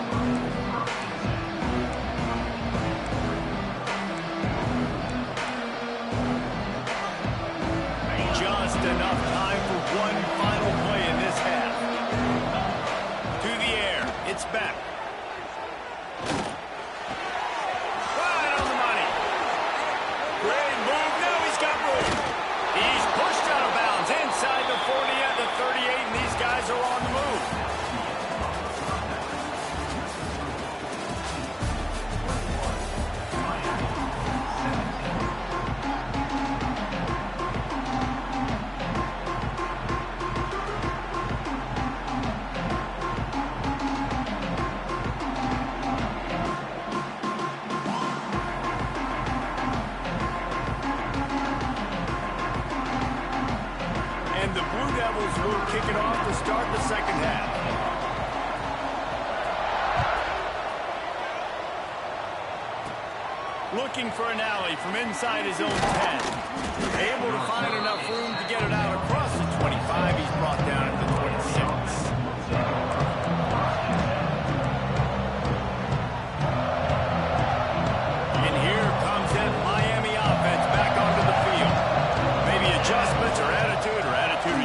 Speaker 1: Just enough time for one final play in this half. To the air. It's back. Right on the money. Great move. Now he's got room. He's pushed out of bounds inside the 40 at the 38, and these guys are on the move. The Blue Devils will kick it off to start the second half. Looking for an alley from inside his own 10. Able to find enough room to get it out across the 25. He's brought down at the 26. And here comes that Miami offense back onto the field. Maybe adjustments or attitude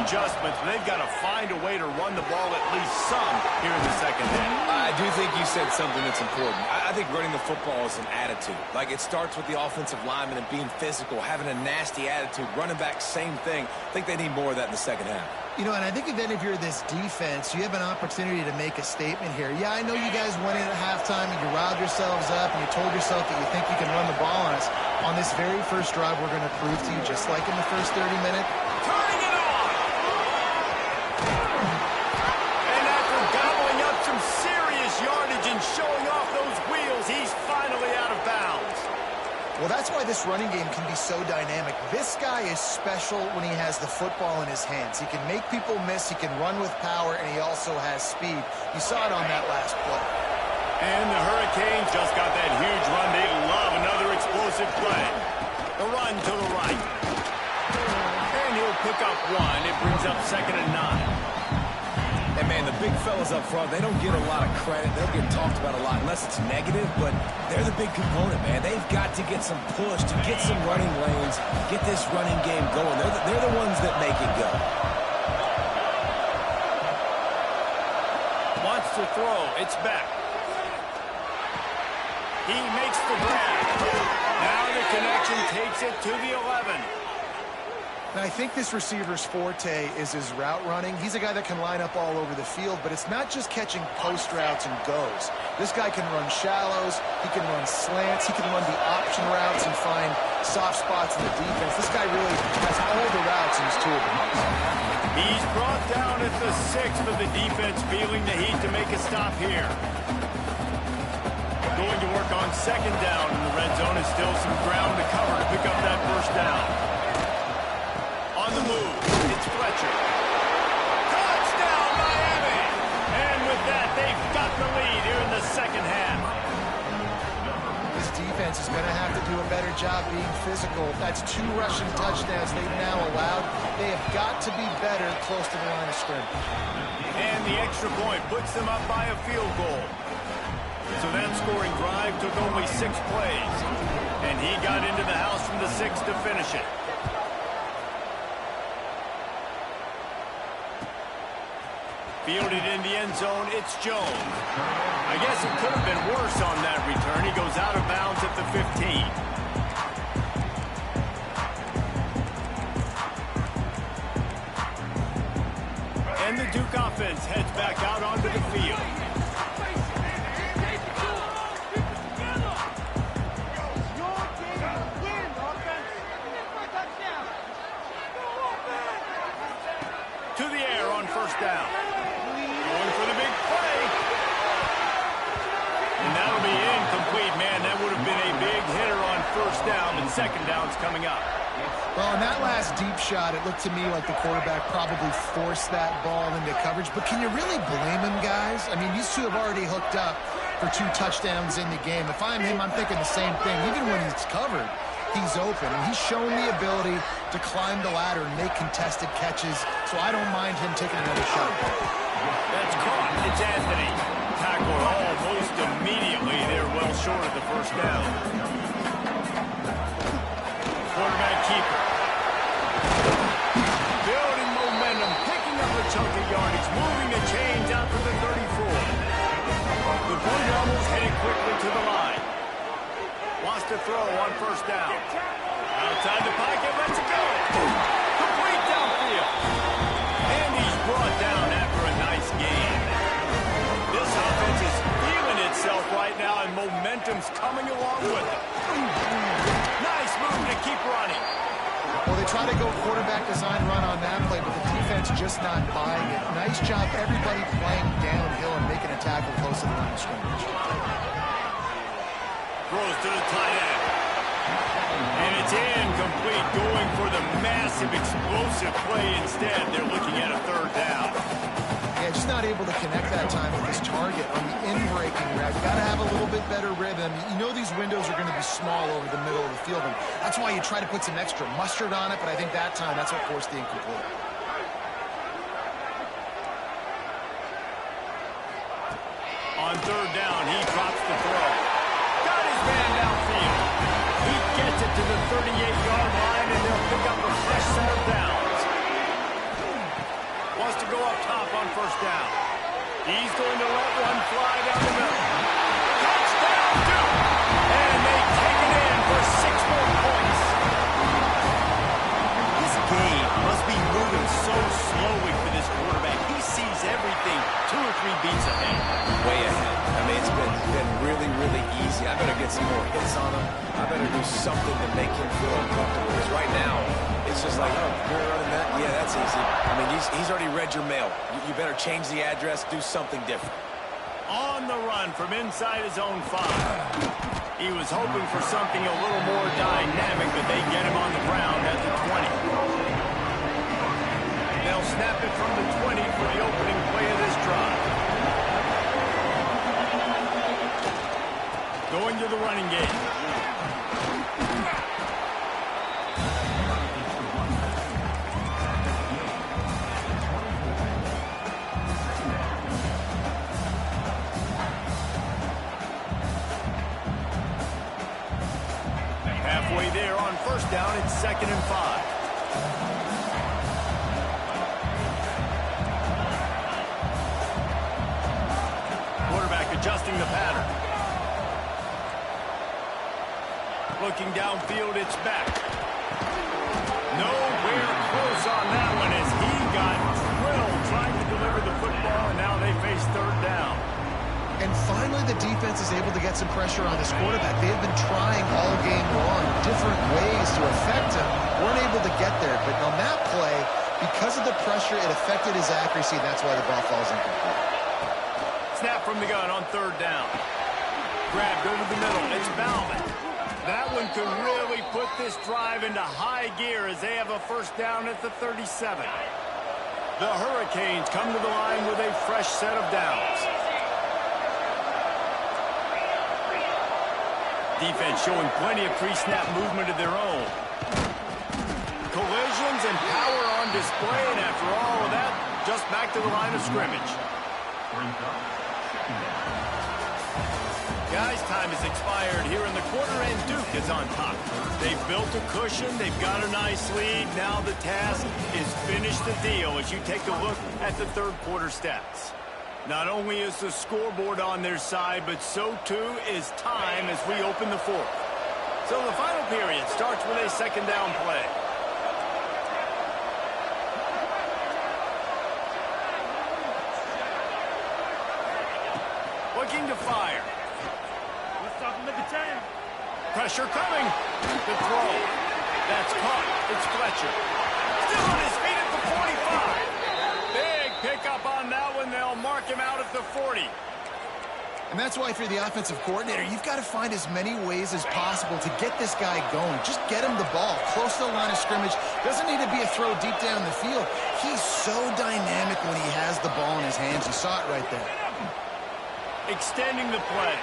Speaker 1: adjustments, but they've got to find a way to run the ball at least some here in the second half.
Speaker 3: I do think you said something that's important. I think running the football is an attitude. Like, it starts with the offensive lineman and being physical, having a nasty attitude. Running back, same thing. I think they need more of that in the second half.
Speaker 2: You know, and I think even if you're this defense, you have an opportunity to make a statement here. Yeah, I know you guys went in at halftime and you riled yourselves up and you told yourself that you think you can run the ball on us. On this very first drive, we're going to prove to you, just like in the first 30 minutes,
Speaker 1: turning it on! And after gobbling up some serious yardage and showing off those wheels, he's finally out of bounds.
Speaker 2: Well, that's why this running game can be so dynamic. This guy is special when he has the football in his hands. He can make people miss, he can run with power, and he also has speed. You saw it on that last play.
Speaker 1: And the Hurricanes just got that huge run. They love another explosive play. The run to the right. And he'll pick up one. It brings up 2nd and 9.
Speaker 3: And, man, the big fellas up front, they don't get a lot of credit. They don't get talked about a lot unless it's negative, but they're the big component, man. They've got to get some push, to get some running lanes, get this running game going. They're the ones that make it go.
Speaker 1: Wants to throw. It's back. He makes the grab. Now the connection takes it to the 11.
Speaker 2: Now, I think this receiver's forte is his route running. He's a guy that can line up all over the field, but it's not just catching post routes and goes. This guy can run shallows, he can run slants, he can run the option routes and find soft spots in the defense. This guy really has all the routes in his toolbox.
Speaker 1: He's brought down at the 6th for the defense, feeling the heat to make a stop here. Going to work on 2nd down in the red zone, and still some ground to cover to pick up that first down. On the move, it's Fletcher. Touchdown, Miami! And with that, they've got the lead here in the second half.
Speaker 2: This defense is going to have to do a better job being physical. That's 2 rushing touchdowns they've now allowed. They have got to be better close to the line of scrimmage.
Speaker 1: And the extra point puts them up by a field goal. So that scoring drive took only 6 plays. And he got into the house from the 6th to finish it. Fielded in the end zone, it's Jones. I guess it could have been worse on that return. He goes out of bounds at the 15. And the Duke offense heads back out onto the field. To the air on first down. Going for the big play. And that'll be incomplete, man. That would have been a big hitter on first down, and second down's coming up.
Speaker 2: Well, in that last deep shot, it looked to me like the quarterback probably forced that ball into coverage. But can you really blame him, guys? I mean, these two have already hooked up for 2 touchdowns in the game. If I'm him, I'm thinking the same thing. Even when he's covered, he's open. And he's shown the ability to climb the ladder and make contested catches. So I don't mind him taking another shot.
Speaker 1: That's caught. It's Anthony. Tackled almost immediately. They're well short of the first down. Quarterback keeper. Building momentum, picking up a chunk of yardage, moving the chains out to the 34. The Blue Devils heading quickly to the line. Wants to throw on first down. Outside the pocket, lets it go. Complete downfield. And he's brought down after a nice gain. This offense is feeling itself right now, and momentum's coming along with it. Nice move to keep running.
Speaker 2: Well, they try to go quarterback design run on that play, but the defense just not buying it. Nice job, everybody playing downhill and making a tackle close to the line of scrimmage.
Speaker 1: Throws to the tight end. And it's incomplete, going for the massive explosive play instead. They're looking at a third down.
Speaker 2: Yeah, just not able to connect that time with his target on the in-breaking route. You got to have a little bit better rhythm. You know these windows are going to be small over the middle of the field, and that's why you try to put some extra mustard on it, but I think that time that's what forced the incomplete.
Speaker 1: On third down, he drops the throw. Got his man downfield. He gets it to the 38-yard line, and they'll pick up a fresh set of downs. Wants to go up top on first down. He's going to let one fly down the middle. Touchdown, Duke! And they take it in for 6 more points. This game must be moving so slowly for this quarterback. He sees everything 2 or 3 beats ahead.
Speaker 3: Way ahead. I mean, it's been really, really easy. I better get some more hits on him. I better do something to make him feel uncomfortable. Because right now, it's just like, oh, you're running that? Yeah, that's easy. I mean, he's already read your mail. You better change the address, do something different.
Speaker 1: On the run from inside his own 5. He was hoping for something a little more dynamic, but they get him on the ground at the 20. They'll snap it from the 20 for the opening play of this drive. Going to the running game. Halfway there on first down, it's 2nd and 5. Quarterback adjusting the pattern. Looking downfield, it's back. Nowhere close on that one as he got drilled trying to deliver the football, and now they face third down.
Speaker 2: And finally, the defense is able to get some pressure on this quarterback. They have been trying all game long different ways to affect him. Weren't able to get there, but on that play, because of the pressure, it affected his accuracy, and that's why the ball falls incomplete.
Speaker 1: Snap from the gun on third down. Grabbed over the middle. It's Bauman. That one could really put this drive into high gear as they have a first down at the 37. The Hurricanes come to the line with a fresh set of downs. Defense showing plenty of pre-snap movement of their own. Collisions and power on display, and after all of that, just back to the line of scrimmage. Guys, time has expired here in the quarter, and Duke is on top. They've built a cushion. They've got a nice lead. Now the task is finish the deal as you take a look at the third quarter stats. Not only is the scoreboard on their side, but so too is time as we open the fourth. So the final period starts with a second down play. Looking to fire. Pressure coming. The throw. That's caught. It's Fletcher. Still on his feet at the 45. Big pickup on that one. They'll mark him out at the 40.
Speaker 2: And that's why if you're the offensive coordinator, you've got to find as many ways as possible to get this guy going. Just get him the ball close to the line of scrimmage. Doesn't need to be a throw deep down the field. He's so dynamic when he has the ball in his hands. You saw it right there.
Speaker 1: Extending the play.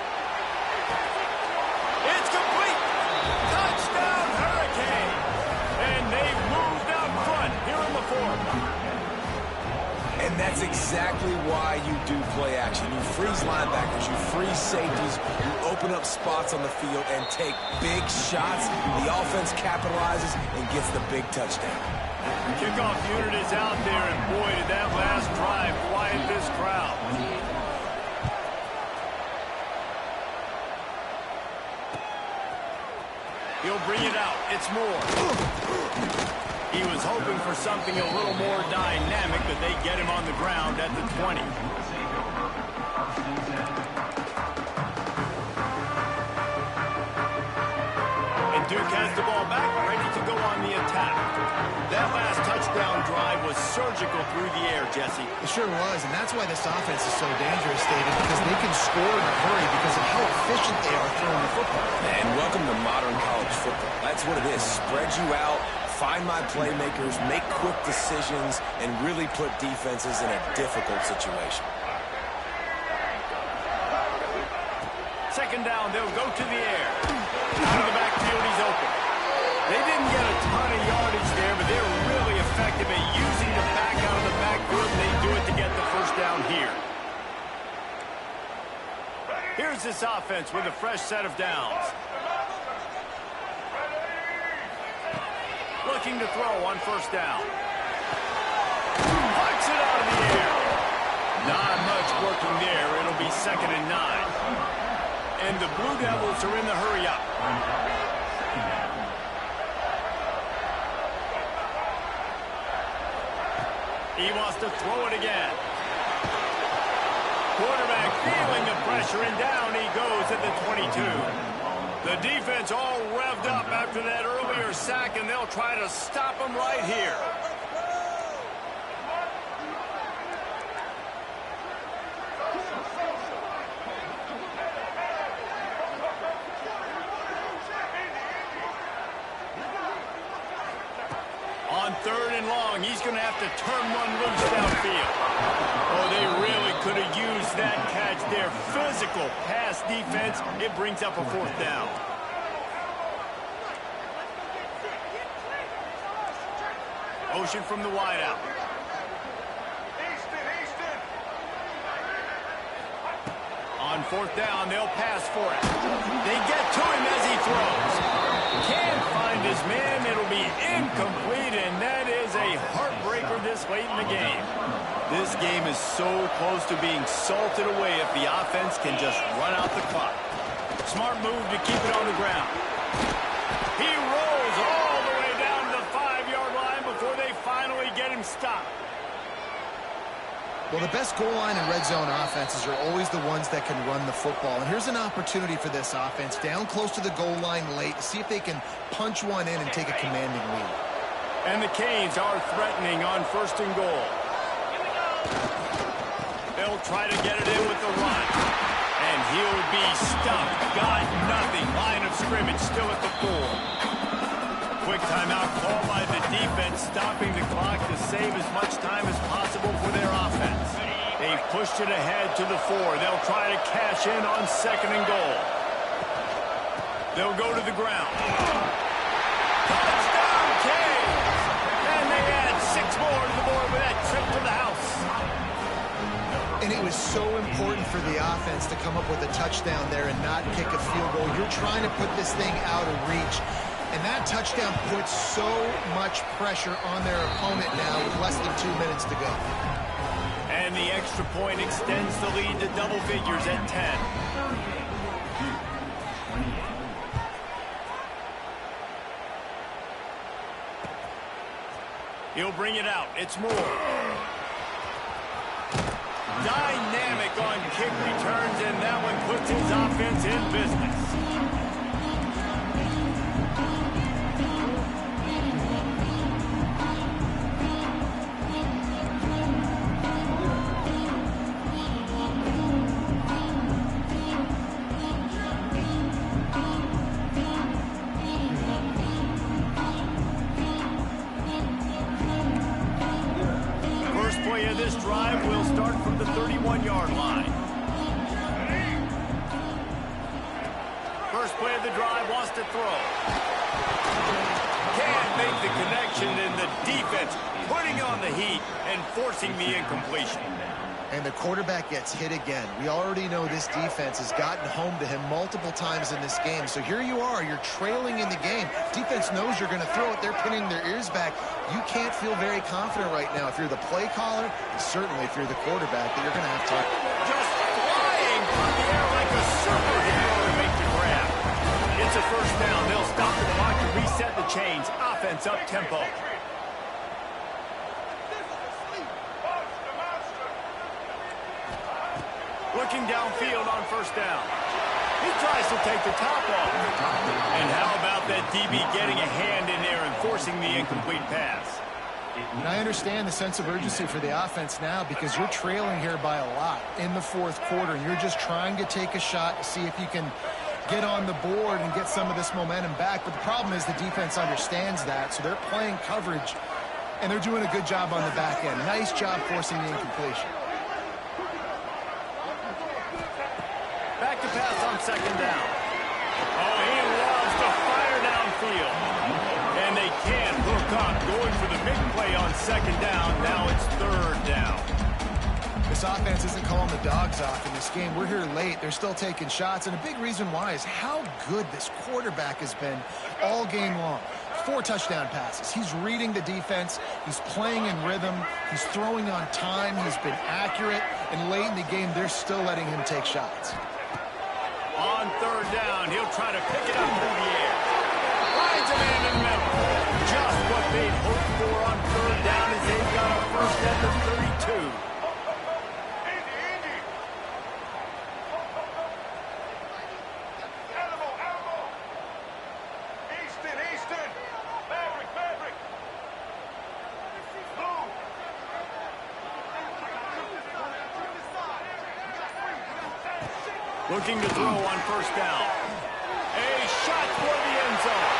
Speaker 1: It's complete. Touchdown, Hurricane. And they've moved out front here in the fourth.
Speaker 3: And that's exactly why you do play action. You freeze linebackers, you freeze safeties, you open up spots on the field and take big shots. The offense capitalizes and gets the big touchdown.
Speaker 1: Kickoff unit is out there, and boy, did that last drive quiet this crowd. He'll bring it out. It's Moore. He was hoping for something a little more dynamic, but they get him on the ground at the 20. And Duke has the ball back, ready to go on the attack. That last touchdown drive was surgical through the air, Jesse.
Speaker 2: It sure was, and that's why this offense is so dangerous, David, because they can score in a hurry because of how efficient they are throwing the football.
Speaker 3: And welcome to modern college football. That's what it is. Spread you out, find my playmakers, make quick decisions, and really put defenses in a difficult situation.
Speaker 1: Second down, they'll go to the air. Out of the backfield, he's open. They didn't get a ton of yardage there, but they're really effective at using the back out of the backfield. They do it to get the first down here. Here's this offense with a fresh set of downs. Looking to throw on first down. Pucks it out of the air. Not much working there. It'll be 2nd and 9. And the Blue Devils are in the hurry-up. He wants to throw it again. Quarterback feeling the pressure, and down he goes at the 22. The defense all revved up after that earlier sack, and they'll try to stop him right here. On 3rd and long, he's going to have to turn one loose downfield. Oh, they really could have used that catch there. Physical pass defense. It brings up a 4th down. Ocean from the wideout. On 4th down, they'll pass for it. They get to him as he throws. Can't find his man. It'll be incomplete, and that is a heartbreaker this late in the game. This game is so close to being salted away if the offense can just run out the clock. Smart move to keep it on the ground. He rolls all the way down to the 5-yard line before they finally get him stopped.
Speaker 2: Well, the best goal line and red zone offenses are always the ones that can run the football. And here's an opportunity for this offense down close to the goal line late to see if they can punch one in and take a commanding lead.
Speaker 1: And the Canes are threatening on 1st and goal. They'll try to get it in with the run. And he'll be stuffed. Got nothing. Line of scrimmage still at the 4. Quick timeout called by the defense, stopping the clock to save as much time as possible for their offense. They've pushed it ahead to the 4. They'll try to cash in on 2nd and goal. They'll go to the ground. Touchdown, Canes! And they add 6 more to the board with that trip to the house.
Speaker 2: And it was so important important for the offense to come up with a touchdown there and not kick a field goal. You're trying to put this thing out of reach. And that touchdown puts so much pressure on their opponent now with less than 2 minutes to go.
Speaker 1: And the extra point extends the lead to double figures at 10. He'll bring it out. It's Moore. Dynamic on kick returns, and that one puts his offense in business. This drive will start from the 31-yard line. First play of the drive wants to throw. Can't make the connection, and the defense putting on the heat and forcing the incompletion.
Speaker 2: And the quarterback gets hit again. We already know this defense has gotten home to him multiple times in this game. So here you are, you're trailing in the game. Defense knows you're going to throw it. They're pinning their ears back. You can't feel very confident right now if you're the play caller, and certainly if you're the quarterback, that you're going to have to.
Speaker 1: Just flying through the air like a superhero to make the grab. It's a first down. They'll stop the clock to reset the chains. Offense up tempo. Looking downfield on first down. He tries to take the top off. And how about that DB getting a hand in there and forcing the incomplete pass?
Speaker 2: And I understand the sense of urgency for the offense now because you're trailing here by a lot in the fourth quarter. And you're just trying to take a shot to see if you can get on the board and get some of this momentum back. But the problem is the defense understands that, so they're playing coverage, and they're doing a good job on the back end. Nice job forcing the incompletion.
Speaker 1: Back to pass on second down. Oh, he loves to fire downfield. And they can't hook up, going for the big play on second down. Now it's third down.
Speaker 2: This offense isn't calling the dogs off in this game. We're here late. They're still taking shots. And a big reason why is how good this quarterback has been all game long. 4 touchdown passes. He's reading the defense. He's playing in rhythm. He's throwing on time. He's been accurate. And late in the game, they're still letting him take shots.
Speaker 1: On third down, he'll try to pick it up through the air. Finds a man in the middle. Just what they'd hoped for on third down as they've got a first at the 32. Looking to throw on first down. A shot for the end zone.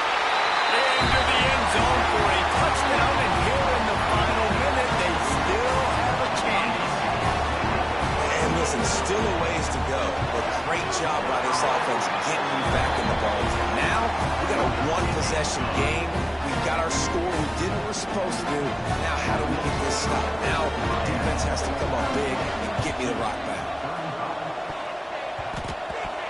Speaker 1: Into the end zone for a touchdown, and here in the final minute, they still have a chance.
Speaker 3: And listen, still a ways to go, but great job by this offense getting you back in the ball. Now, we got a one-possession game. We've got our score. We did what we're supposed to do. Now, how do we get this stopped? Now, the defense has to come up big and get me the rock back.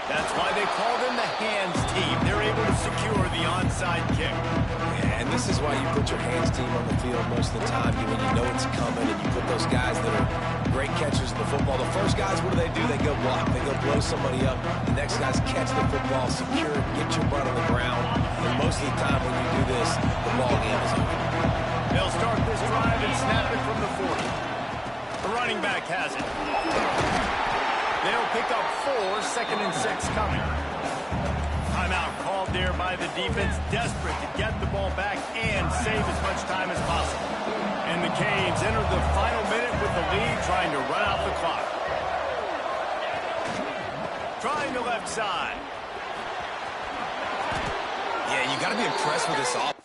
Speaker 1: That's why they call them the hands team. They're able to secure the onside kick.
Speaker 3: Yeah, and this is why you put your hands team on the field most of the time when you know it's coming, and you put those guys that are great catchers of the football. The first guys, what do? They go block. They go blow somebody up. The next guys catch the football, secure it, get your butt on the ground. And most of the time when you do this, the ball game is over.
Speaker 1: They'll start this drive and snap it from the 40. The running back has it. They'll pick up 4, 2nd and 6 coming. Timeout called there by the defense, desperate to get the ball back and save as much time as possible. And the Canes enter the final minute with the lead, trying to run out the clock. Trying the left side.
Speaker 3: Yeah, you got to be impressed with this offense.